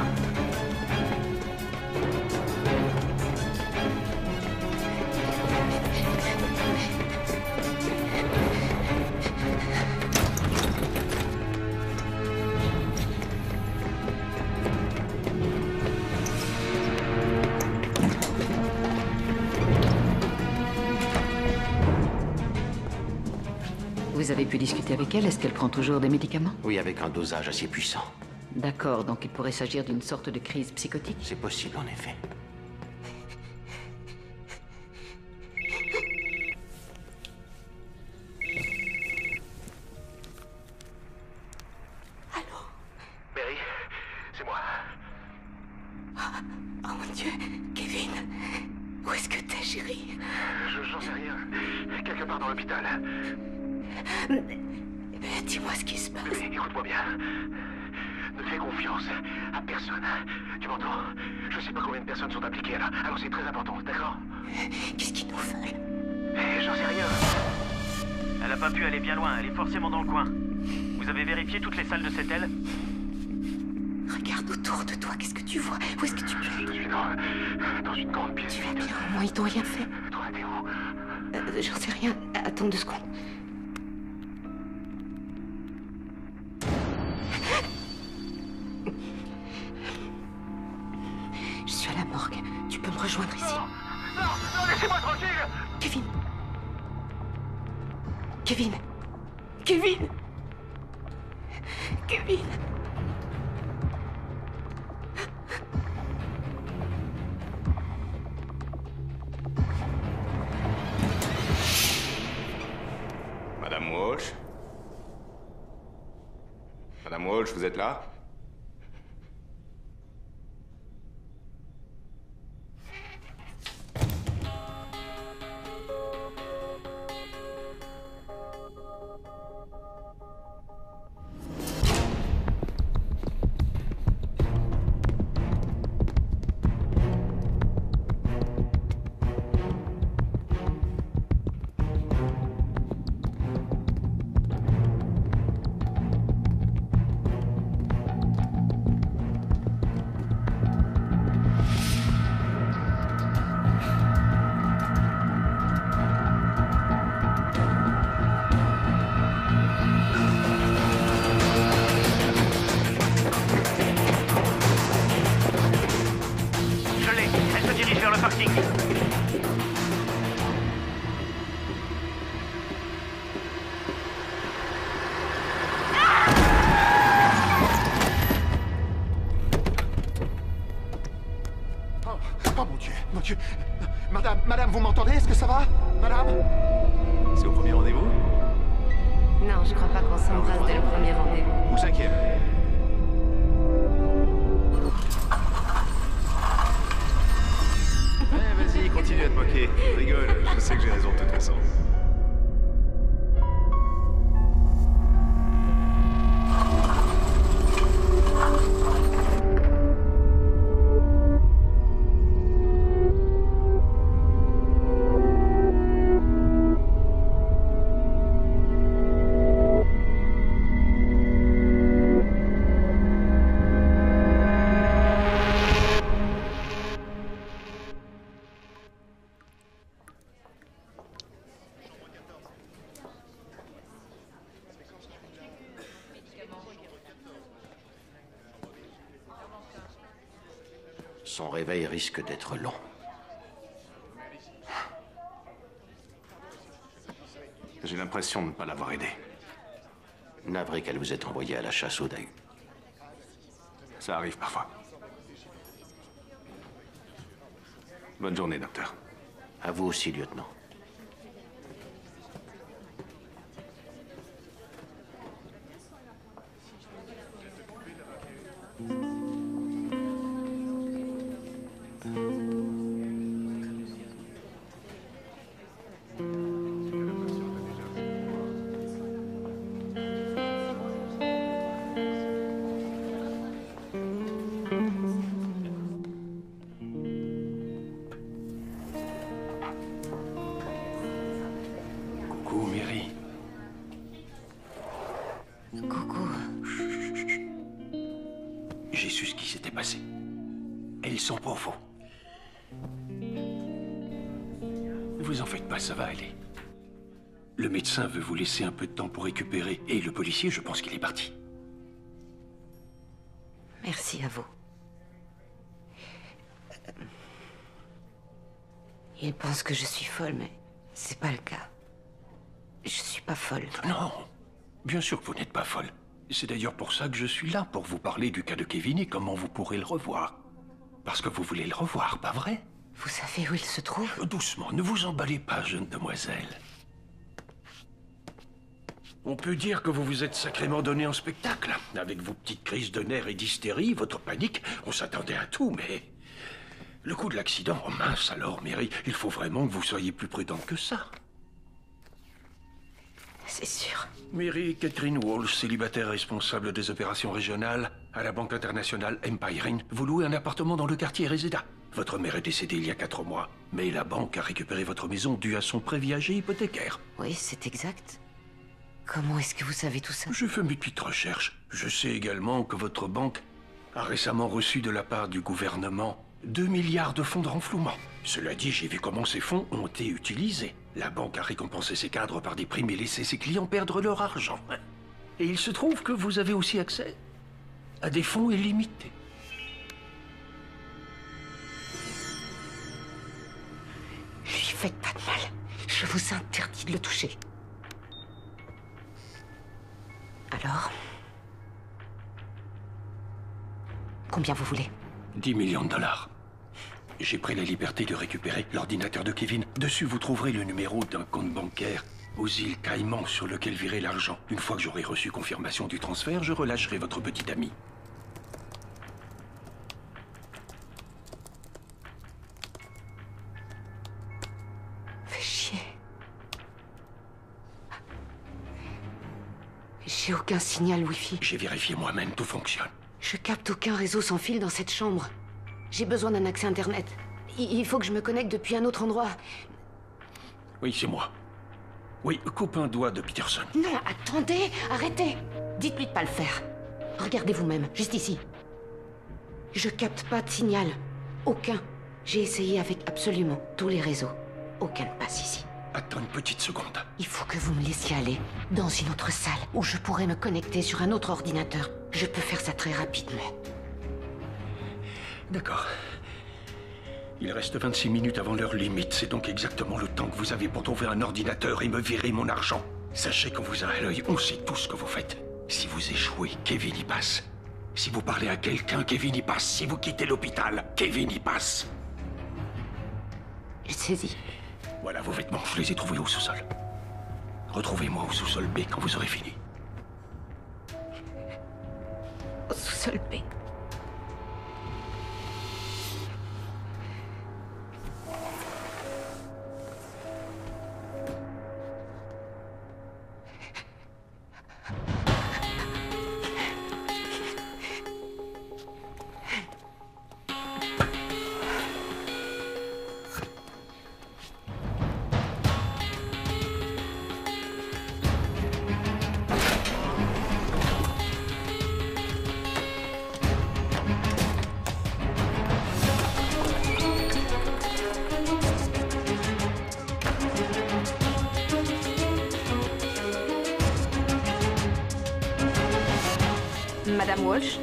Vous avez pu discuter avec elle? Est-ce qu'elle prend toujours des médicaments? Oui, avec un dosage assez puissant. D'accord, donc il pourrait s'agir d'une sorte de crise psychotique? C'est possible, en effet. Allô? Mary, c'est moi. Oh mon Dieu, Kevin. Où est-ce que t'es, chérie? J'en sais rien. Quelque part dans l'hôpital. Dis-moi ce qui se passe. Bébé, écoute-moi bien. Ne fais confiance à personne. Tu m'entends? Je sais pas combien de personnes sont impliquées là. Alors c'est très important, d'accord? Qu'est-ce qui nous fait? J'en sais rien. Elle a pas pu aller bien loin, elle est forcément dans le coin. Vous avez vérifié toutes les salles de cette aile? Regarde autour de toi, qu'est-ce que tu vois? Où est-ce que tu es? Je suis dans une grande pièce. Tu vas bien, au moins ils t'ont rien fait. Toi, t'es où? J'en sais rien. Attends 2 secondes. Je suis à la morgue. Tu peux me rejoindre ici. Non, laissez-moi tranquille! Kevin. Kevin. Kevin. Kevin. Madame Walsh? Madame Walsh, vous êtes là? Mon Dieu. Madame, vous m'entendez? Est-ce que ça va? Madame? C'est au premier rendez-vous? Non, je crois pas qu'on s'embrasse dès le premier rendez-vous. Ou 5e? Vas-y, continue à te moquer. Rigole, je sais que j'ai raison de toute façon. Son réveil risque d'être long. J'ai l'impression de ne pas l'avoir aidé. Navré qu'elle vous ait envoyé à la chasse au Dahu. Ça arrive parfois. Bonne journée, docteur. À vous aussi, lieutenant. Coucou, Mary. Coucou. J'ai su ce qui s'était passé. Et ils sont pour vous. Ne vous en faites pas, ça va aller. Le médecin veut vous laisser un peu de temps pour récupérer. Et le policier, je pense qu'il est parti. Merci à vous. Il pense que je suis folle, mais c'est pas le cas. Je suis pas folle. Non, bien sûr que vous n'êtes pas folle. C'est d'ailleurs pour ça que je suis là, pour vous parler du cas de Kevin et comment vous pourrez le revoir. Parce que vous voulez le revoir, pas vrai? Vous savez où il se trouve? Doucement, ne vous emballez pas, jeune demoiselle. On peut dire que vous vous êtes sacrément donné en spectacle. Avec vos petites crises de nerfs et d'hystérie, votre panique, on s'attendait à tout, mais... Le coup de l'accident, oh mince alors, Mary, il faut vraiment que vous soyez plus prudente que ça. C'est sûr. Mary Catherine Walsh, célibataire responsable des opérations régionales à la Banque internationale Empire. Vous louez un appartement dans le quartier Reseda. Votre mère est décédée il y a 4 mois, mais la banque a récupéré votre maison due à son prêt viager hypothécaire. Oui, c'est exact. Comment est-ce que vous savez tout ça? Je fais mes petites recherches. Je sais également que votre banque a récemment reçu de la part du gouvernement 2 milliards de fonds de renflouement. Cela dit, j'ai vu comment ces fonds ont été utilisés. La banque a récompensé ses cadres par des primes et laissé ses clients perdre leur argent. Et il se trouve que vous avez aussi accès à des fonds illimités. Lui faites pas de mal. Je vous interdis de le toucher. Alors? Combien vous voulez? 10 millions de dollars. J'ai pris la liberté de récupérer l'ordinateur de Kevin. Dessus, vous trouverez le numéro d'un compte bancaire aux îles Caïmans sur lequel virer l'argent. Une fois que j'aurai reçu confirmation du transfert, je relâcherai votre petit ami. Fais chier. J'ai aucun signal Wi-Fi. J'ai vérifié moi-même, tout fonctionne. Je capte aucun réseau sans fil dans cette chambre. J'ai besoin d'un accès Internet. Il faut que je me connecte depuis un autre endroit. Oui, c'est moi. Oui, coupe un doigt de Peterson. Non, attendez, arrêtez. Dites-lui de pas le faire. Regardez vous-même, juste ici. Je capte pas de signal. Aucun. J'ai essayé avec absolument tous les réseaux. Aucun ne passe ici. Attends une petite seconde. Il faut que vous me laissiez aller dans une autre salle où je pourrais me connecter sur un autre ordinateur. Je peux faire ça très rapidement. D'accord. Il reste 26 minutes avant l'heure limite. C'est donc exactement le temps que vous avez pour trouver un ordinateur et me virer mon argent. Sachez qu'on vous a à l'œil. On sait tout ce que vous faites. Si vous échouez, Kevin y passe. Si vous parlez à quelqu'un, Kevin y passe. Si vous quittez l'hôpital, Kevin y passe. J'ai saisi. Voilà vos vêtements, je les ai trouvés au sous-sol. Retrouvez-moi au sous-sol B quand vous aurez fini. Au sous-sol B. Madame Walsh?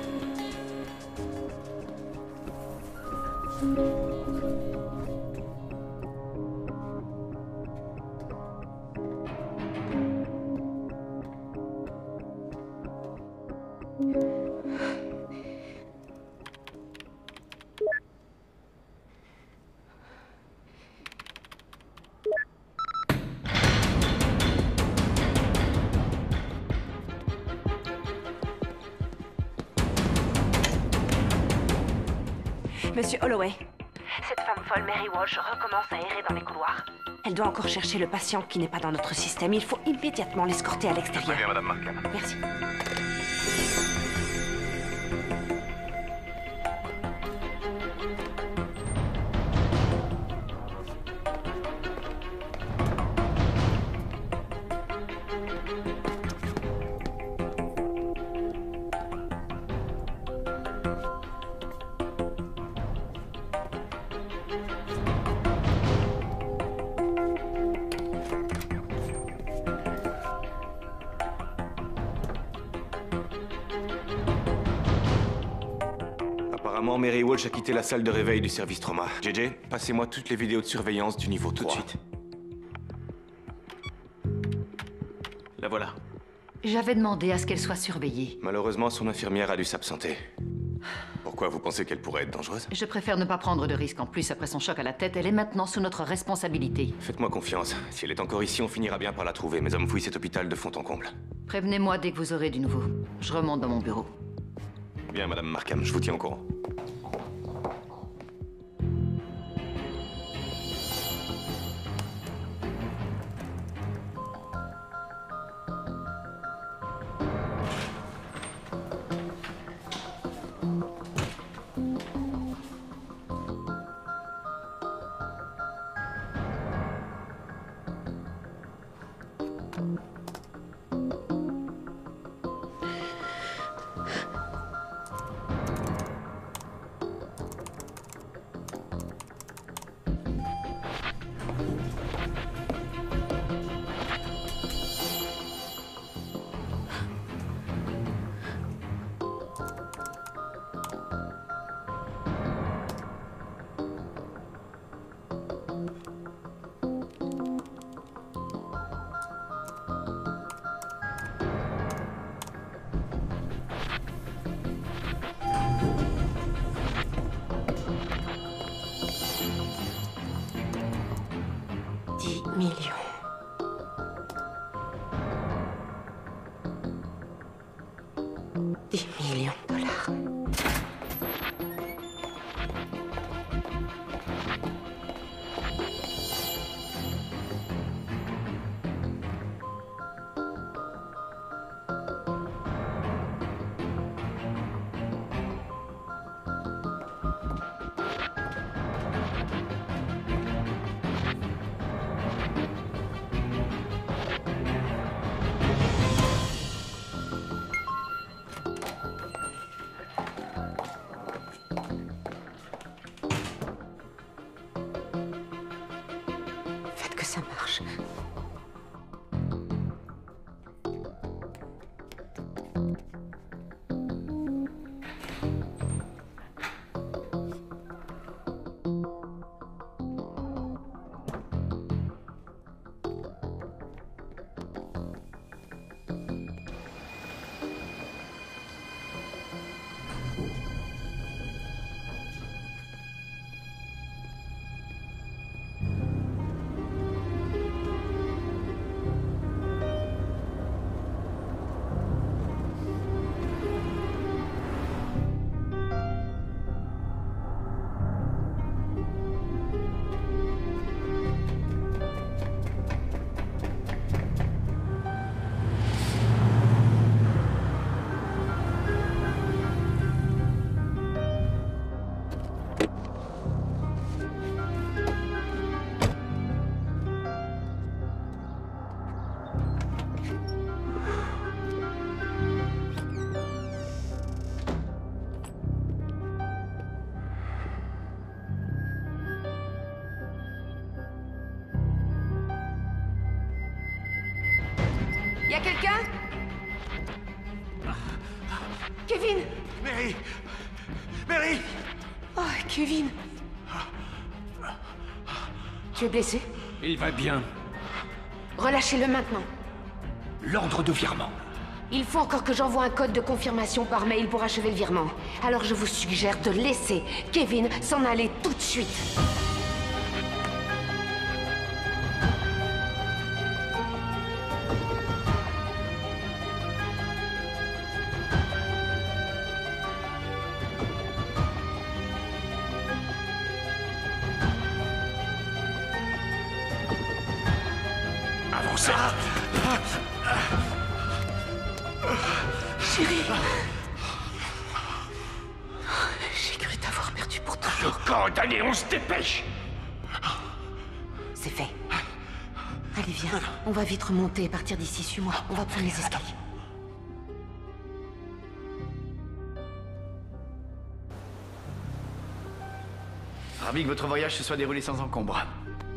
Monsieur Holloway. Cette femme folle, Mary Walsh, recommence à errer dans les couloirs. Elle doit encore chercher le patient qui n'est pas dans notre système. Il faut immédiatement l'escorter à l'extérieur. Très bien, Madame Markham. Merci. Apparemment, Mary Walsh a quitté la salle de réveil du service trauma. JJ, passez-moi toutes les vidéos de surveillance du niveau 3. Tout de suite. La voilà. J'avais demandé à ce qu'elle soit surveillée. Malheureusement, son infirmière a dû s'absenter. Pourquoi vous pensez qu'elle pourrait être dangereuse? Je préfère ne pas prendre de risques. En plus, après son choc à la tête, elle est maintenant sous notre responsabilité. Faites-moi confiance. Si elle est encore ici, on finira bien par la trouver. Mes hommes fouillent cet hôpital de fond en comble. Prévenez-moi dès que vous aurez du nouveau. Je remonte dans mon bureau. Bien, Madame Markham, je vous tiens au courant. Millions. $10 millions. Faites que ça marche. Mary! Mary! Oh, Kevin! Tu es blessé? Il va bien. Relâchez-le maintenant. L'ordre de virement. Il faut encore que j'envoie un code de confirmation par mail pour achever le virement. Alors je vous suggère de laisser Kevin s'en aller tout de suite. Avancez. Chérie. J'ai cru t'avoir perdu pour toujours. Le code, allez, on se dépêche. C'est fait. Allez, viens. On va vite remonter et partir d'ici. Suis-moi. On va prendre les escaliers. Ravi que votre voyage se soit déroulé sans encombre.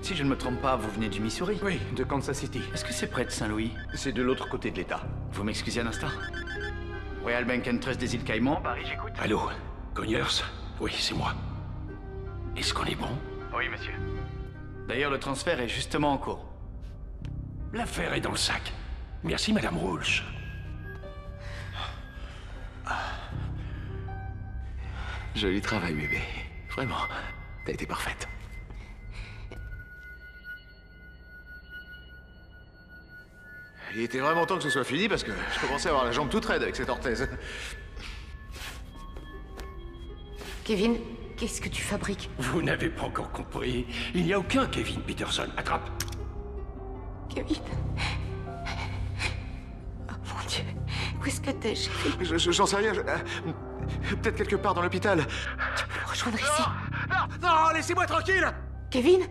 Si je ne me trompe pas, vous venez du Missouri? Oui, de Kansas City. Est-ce que c'est près de Saint-Louis? C'est de l'autre côté de l'État. Vous m'excusez un instant? Royal Bank and Trust des îles Caïmans, Paris, j'écoute. Allô, Conyers? Oui, c'est moi. Est-ce qu'on est bon? Oui, monsieur. D'ailleurs, le transfert est justement en cours. L'affaire est dans le sac. Merci, Madame Rouge. Joli travail, bébé. Vraiment. T'as été parfaite. Il était vraiment temps que ce soit fini parce que je commençais à avoir la jambe toute raide avec cette orthèse. Kevin, qu'est-ce que tu fabriques? Vous n'avez pas encore compris. Il n'y a aucun Kevin Peterson. Attrape. Kevin. Oh mon Dieu. Où est-ce que t'es, chérie? J'en sais rien. Peut-être quelque part dans l'hôpital. Tu peux me rejoindre ici? Non, laissez-moi tranquille. Kevin?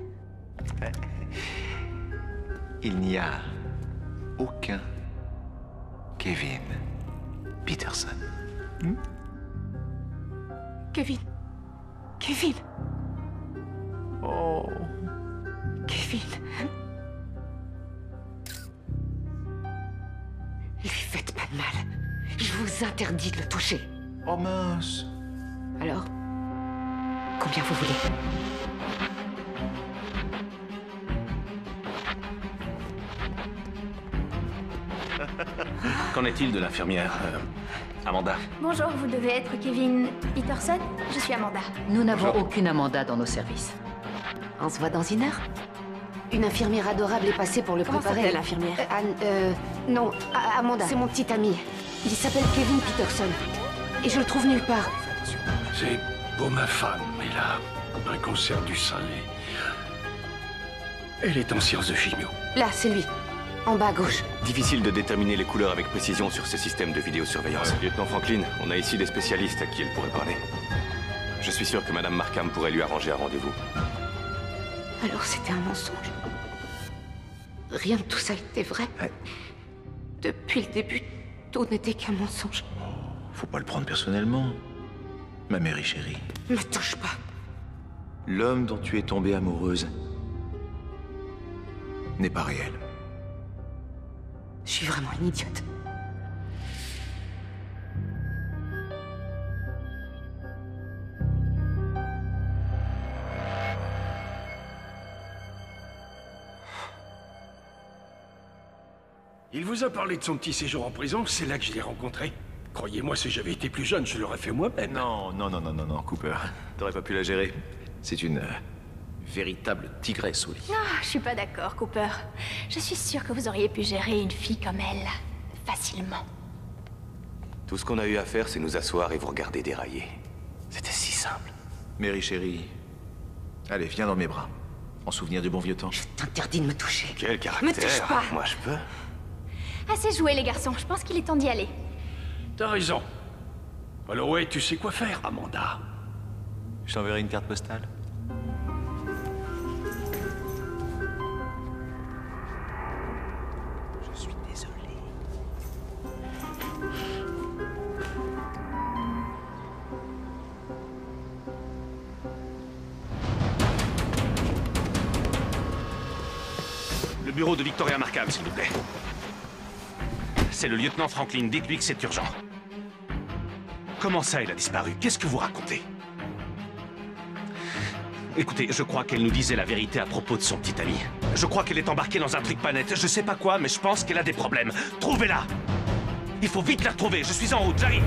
Il n'y a aucun Kevin Peterson. Kevin. Kevin. Oh. Kevin. Lui faites pas de mal. Je vous interdis de le toucher. Oh mince. Alors? Combien vous voulez? Qu'en est-il de l'infirmière, Amanda? Bonjour, vous devez être Kevin Peterson? Je suis Amanda. Nous n'avons aucune Amanda dans nos services. On se voit dans une heure? Une infirmière adorable est passée pour le Comment préparer. s'appelle l'infirmière? Non, Amanda. C'est mon petit ami. Il s'appelle Kevin Peterson. Et je le trouve nulle part. C'est pour ma femme, elle a un cancer du sein et... Elle est en séance de chimio. Là, c'est lui. En bas à gauche. Difficile de déterminer les couleurs avec précision sur ces systèmes de vidéosurveillance. Lieutenant Franklin, on a ici des spécialistes à qui elle pourrait parler. Je suis sûr que Madame Markham pourrait lui arranger un rendez-vous. Alors c'était un mensonge. Rien de tout ça était vrai. Depuis le début, tout n'était qu'un mensonge. Faut pas le prendre personnellement. Ma Mary chérie. Me touche pas. L'homme dont tu es tombée amoureuse n'est pas réel. Je suis vraiment une idiote. Il vous a parlé de son petit séjour en prison, c'est là que je l'ai rencontré. Croyez-moi, si j'avais été plus jeune, je l'aurais fait moi-même. Non, Cooper. T'aurais pas pu la gérer. C'est une véritable tigresse, oui. Ah, je suis pas d'accord, Cooper. Je suis sûre que vous auriez pu gérer une fille comme elle facilement. Tout ce qu'on a eu à faire, c'est nous asseoir et vous regarder dérailler. C'était si simple. Mary chérie, allez, viens dans mes bras. En souvenir du bon vieux temps. Je t'interdis de me toucher. Quel caractère. Me touche pas. Moi, je peux. Assez joué, les garçons. Je pense qu'il est temps d'y aller. T'as raison. Alors ouais, tu sais quoi faire, Amanda. Je t'enverrai une carte postale. Je suis désolé. Le bureau de Victoria Markham, s'il vous plaît. C'est le lieutenant Franklin. Dites-lui que c'est urgent. Comment ça, elle a disparu? Qu'est-ce que vous racontez? Écoutez, je crois qu'elle nous disait la vérité à propos de son petit ami. Je crois qu'elle est embarquée dans un truc pas net. Je sais pas quoi, mais je pense qu'elle a des problèmes. Trouvez-la! Il faut vite la retrouver. Je suis en route, j'arrive.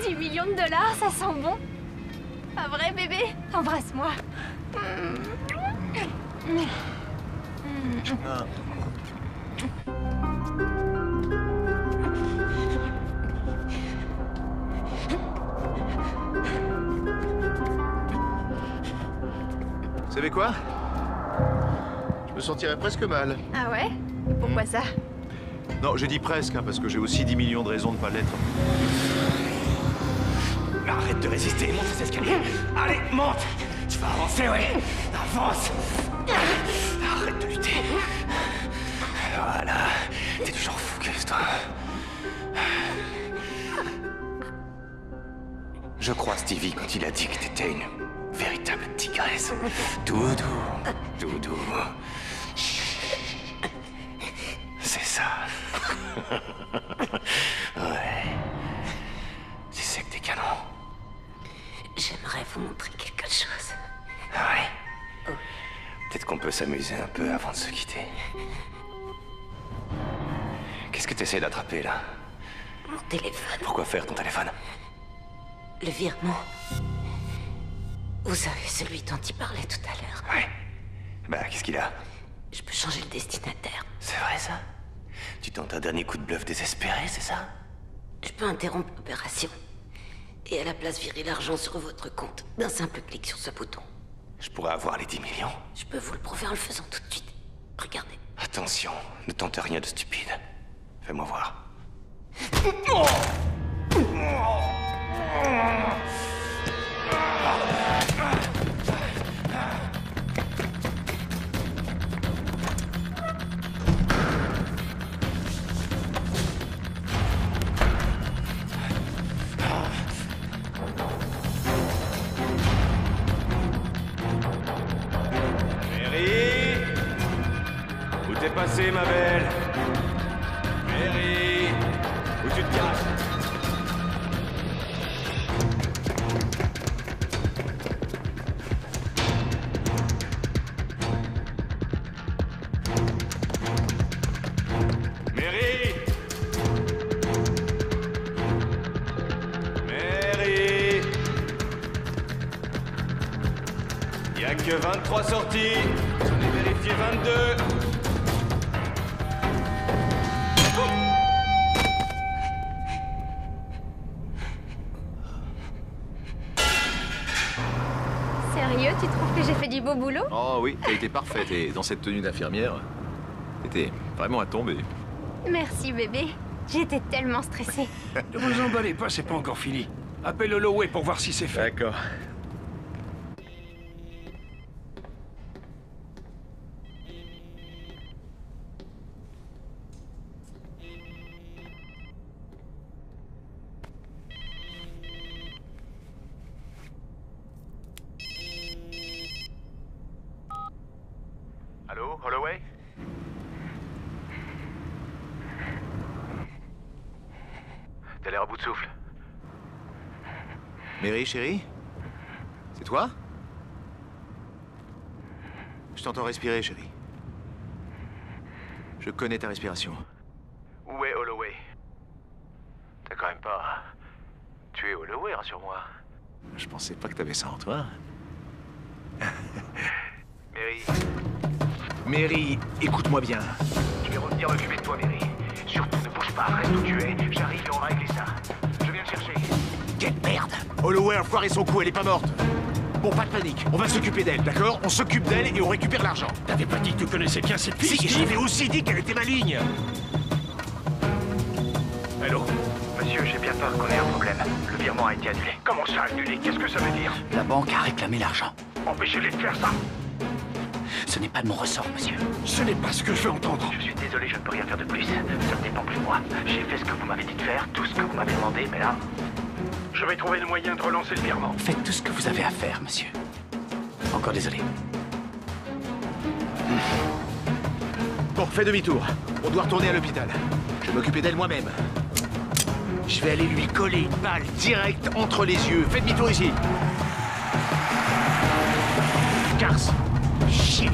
$10 millions, ça sent bon. Pas vrai, bébé? Embrasse-moi. Vous savez quoi? Je me sentirais presque mal. Ah ouais? Pourquoi ça? Non, j'ai dit presque, hein, parce que j'ai aussi 10 millions de raisons de pas l'être. Arrête de résister, monte ces escaliers. Allez, monte. Tu vas avancer, ouais. Avance. Arrête de lutter. Voilà. T'es toujours focus, toi. Je crois Stevie quand il a dit que t'étais une véritable tigresse. Doudou, doudou. C'est ça. Ouais. Tu sais que t'es canon. J'aimerais vous montrer quelque chose. Ouais. Peut-être qu'on peut s'amuser un peu avant de se quitter. Qu'est-ce que t'essaies d'attraper, là? Mon téléphone. Pourquoi faire ton téléphone? Le virement. Vous savez, celui dont il parlait tout à l'heure. Ouais. Bah, qu'est-ce qu'il a? Je peux changer le destinataire. C'est vrai, ça? Tu tentes un dernier coup de bluff désespéré, c'est ça? Je peux interrompre l'opération. Et à la place virer l'argent sur votre compte d'un simple clic sur ce bouton. Je pourrais avoir les 10 millions. Je peux vous le prouver en le faisant tout de suite. Regardez. Attention, ne tente rien de stupide. Fais-moi voir. Mary, où t'es passée, ma belle? Mary, où tu te caches? Mary! Mary! Y a que 23 sorties. J'en ai vérifié 22. Sérieux, tu trouves que j'ai fait du beau boulot? Oh oui, t'as été parfaite. Et dans cette tenue d'infirmière, t'étais vraiment à tomber. Merci, bébé. J'étais tellement stressée. Ne vous emballez pas, c'est pas encore fini. Appelle Holloway pour voir si c'est fait. D'accord. Allô, Holloway? T'as l'air à bout de souffle. Mary, chérie? C'est toi? Je t'entends respirer, chérie. Je connais ta respiration. Où est Holloway? T'as quand même pas tué Holloway, rassure-moi. Je pensais pas que t'avais ça en toi. Mary, Mary, écoute-moi bien. je vais revenir m'occuper de toi, Mary. Surtout ne bouge pas, reste où tu es. J'arrive et on va régler ça. Je viens te chercher. Quelle merde! Holloway a foiré son coup, elle est pas morte. Bon, pas de panique. On va s'occuper d'elle, d'accord? On s'occupe d'elle et on récupère l'argent. T'avais pas dit que tu connaissais bien cette fille? Si, j'avais aussi dit qu'elle était maligne. Allô? Monsieur, j'ai bien peur qu'on ait un problème. Le virement a été annulé. Comment ça, annulé? Qu'est-ce que ça veut dire? La banque a réclamé l'argent. Empêchez-les de faire ça. Ce n'est pas de mon ressort, monsieur. Ce n'est pas ce que je veux entendre. Je suis désolé, je ne peux rien faire de plus. Ça ne dépend plus de moi. J'ai fait ce que vous m'avez dit de faire, tout ce que vous m'avez demandé, mais là... Je vais trouver le moyen de relancer le virement. Faites tout ce que vous avez à faire, monsieur. Encore désolé. Bon, fais demi-tour. On doit retourner à l'hôpital. Je vais m'occuper d'elle moi-même. Je vais aller lui coller une balle directe entre les yeux. Fais demi-tour ici. Cars. Shit.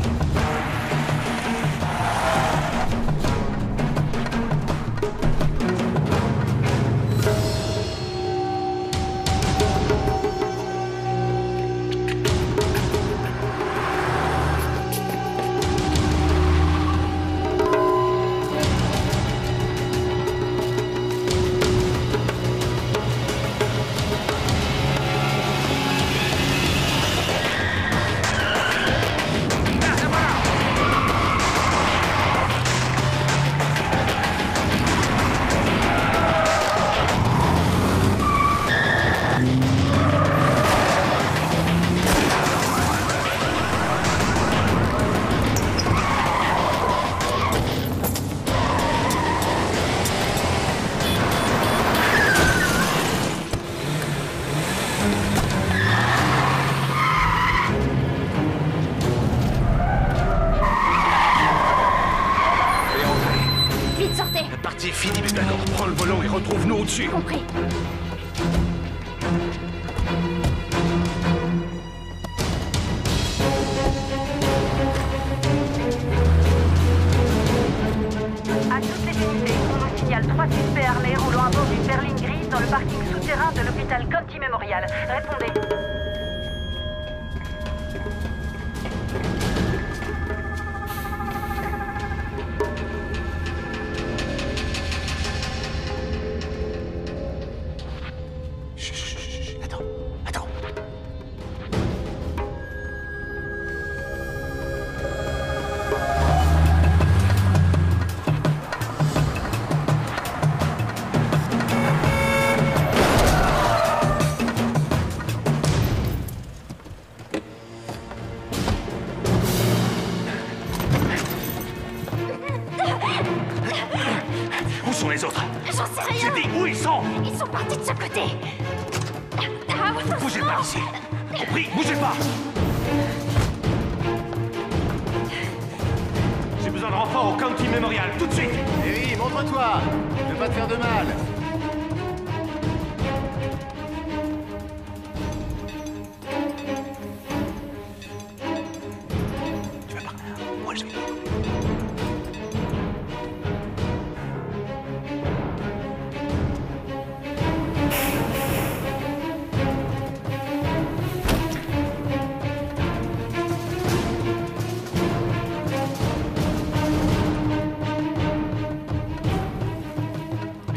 Compris. À toutes les unités, on nous signale 3 suspects armés roulant à bord d'une berline grise dans le parking souterrain de l'hôpital County Memorial. Répondez. Où sont les autres? J'en sais rien. J'ai dit où ils sont? Ils sont partis de ce côté. Bougez pas ici. Compris? Bougez pas. J'ai besoin de renfort au County Memorial, tout de suite. Harry, montre-toi. Ne veux pas te faire de mal. Tu vas par là. Moi, je vais.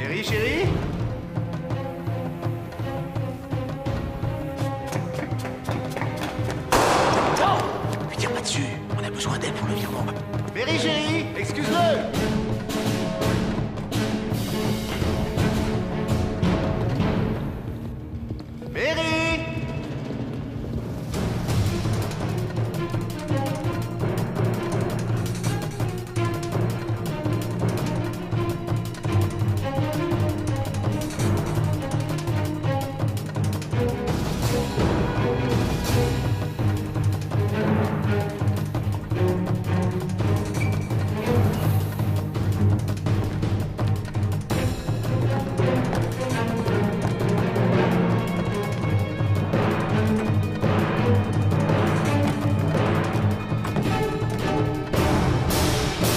Harry, chérie? Non! Lui tire pas dessus. On a besoin d'elle pour le virement. Mary, chérie, excuse-le! Mary!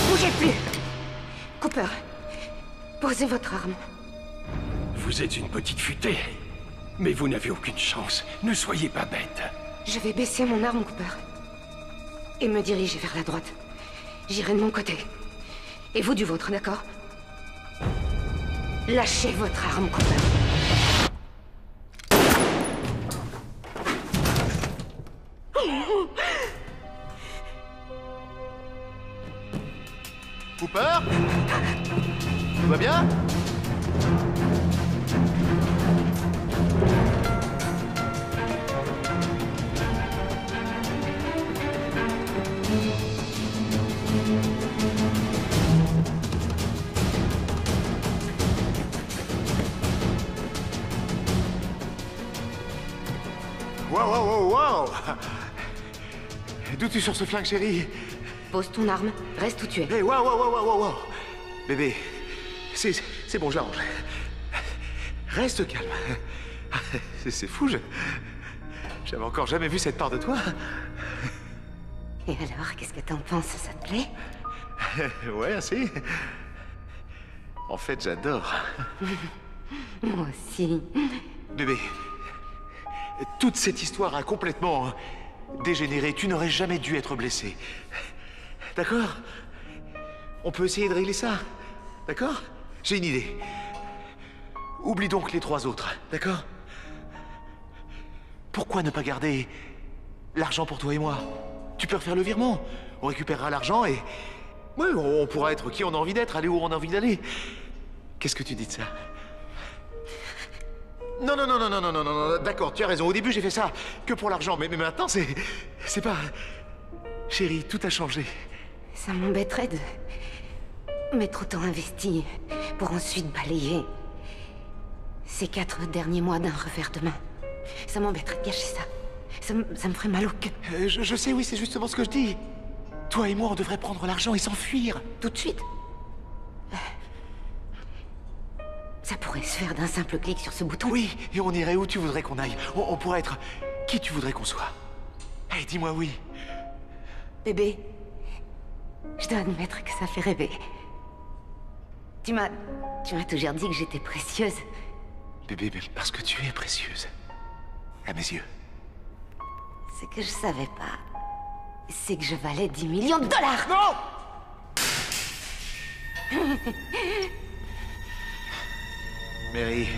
Bougez plus! Cooper, posez votre arme. Vous êtes une petite futée, mais vous n'avez aucune chance. Ne soyez pas bête. Je vais baisser mon arme, Cooper. Et me diriger vers la droite. J'irai de mon côté. Et vous du vôtre, d'accord? Lâchez votre arme, Cooper. Cooper? Tout va bien? wow, wow! D'où tu sors ce flingue, chérie? Pose ton arme, reste où tu es. Hé, wow, wow, wow, wow, wow! Bébé, c'est bon, je l'arrange. Reste calme. C'est fou, j'avais encore jamais vu cette part de toi. Et alors, qu'est-ce que t'en penses? Ça te plaît? Ouais, assez. En fait, j'adore. Moi aussi. Bébé, toute cette histoire a complètement dégénéré. Tu n'aurais jamais dû être blessé. D'accord? On peut essayer de régler ça. D'accord? J'ai une idée. Oublie donc les 3 autres, d'accord? Pourquoi ne pas garder l'argent pour toi et moi? Tu peux refaire le virement. On récupérera l'argent et... ouais, on pourra être qui on a envie d'être, aller où on a envie d'aller. Qu'est-ce que tu dis de ça? Non, non, non, non, non, non, non, non, d'accord, tu as raison. Au début, j'ai fait ça que pour l'argent, mais maintenant, c'est pas... Chérie, tout a changé. Ça m'embêterait de m'être autant investi pour ensuite balayer ces 4 derniers mois d'un revers de main. Ça m'embêterait de gâcher ça. Ça me ferait mal au cœur. Je sais, oui, c'est justement ce que je dis. Toi et moi, on devrait prendre l'argent et s'enfuir. Tout de suite. Ça pourrait se faire d'un simple clic sur ce bouton. Oui, et on irait où tu voudrais qu'on aille. On pourrait être qui tu voudrais qu'on soit. Hey, dis-moi oui. Bébé, je dois admettre que ça fait rêver. Tu m'as toujours dit que j'étais précieuse. Bébé, même parce que tu es précieuse. À mes yeux. Ce que je savais pas, c'est que je valais 10 millions de dollars. Non! Mary.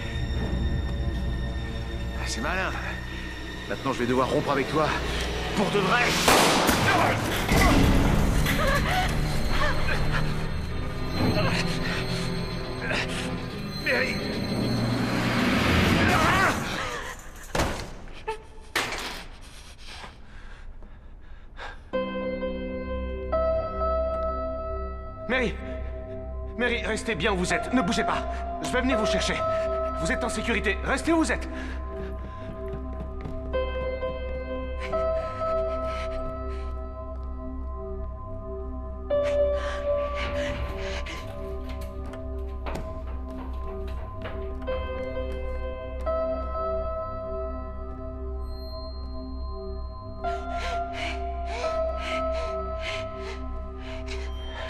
C'est malin. Maintenant, je vais devoir rompre avec toi. Pour de vrai. Mary. Mary! Mary, restez bien où vous êtes. Ne bougez pas. Je vais venir vous chercher. Vous êtes en sécurité. Restez où vous êtes.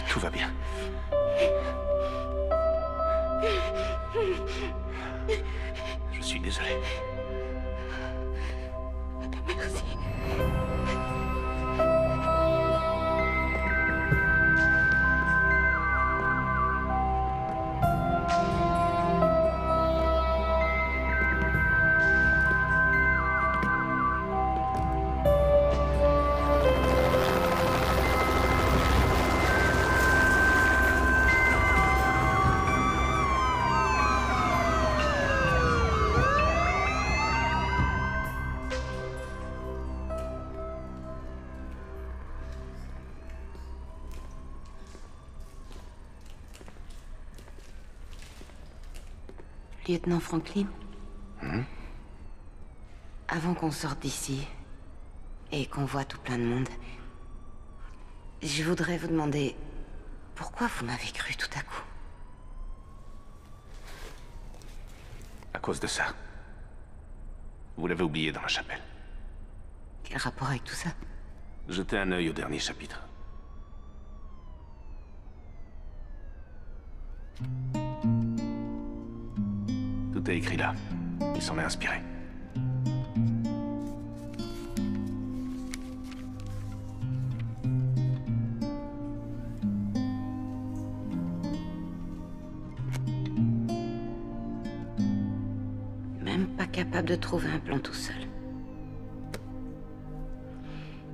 Tout va bien. Je suis désolé. Merci. Lieutenant Franklin, avant qu'on sorte d'ici et qu'on voit tout plein de monde, je voudrais vous demander pourquoi vous m'avez cru tout à coup. À cause de ça. Vous l'avez oublié dans la chapelle. Quel rapport avec tout ça? Jetez un œil au dernier chapitre. Tout est écrit là. Il s'en est inspiré. Même pas capable de trouver un plan tout seul.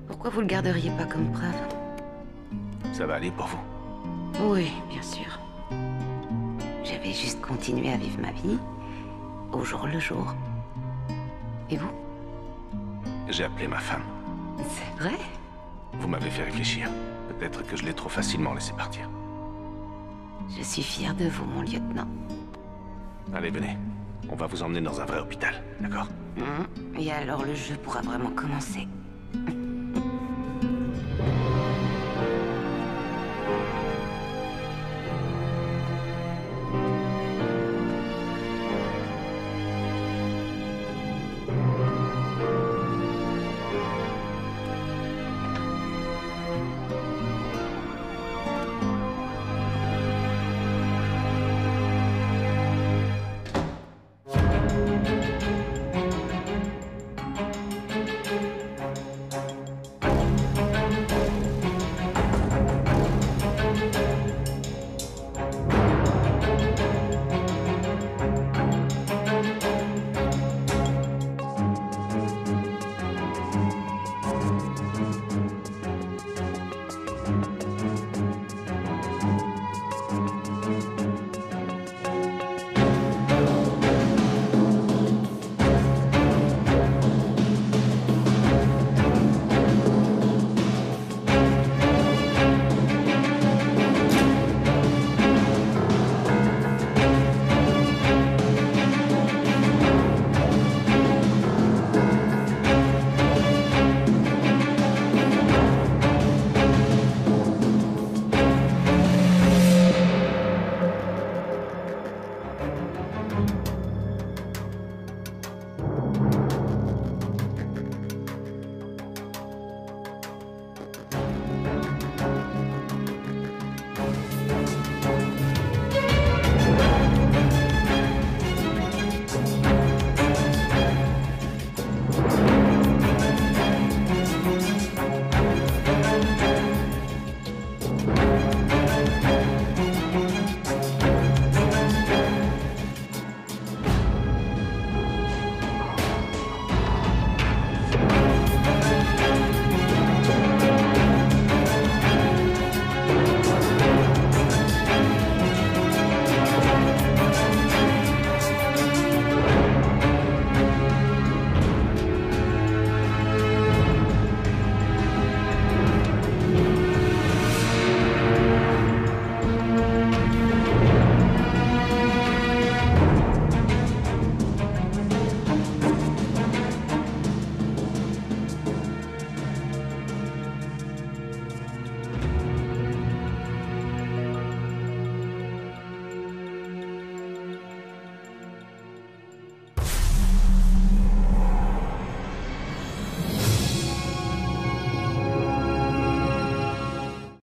Pourquoi vous le garderiez pas comme preuve? Ça va aller pour vous. Oui, bien sûr. J'avais juste continué à vivre ma vie, au jour le jour. Et vous? J'ai appelé ma femme. C'est vrai? Vous m'avez fait réfléchir. Peut-être que je l'ai trop facilement laissé partir. Je suis fière de vous, mon lieutenant. Allez, venez. On va vous emmener dans un vrai hôpital, d'accord? Et alors le jeu pourra vraiment commencer.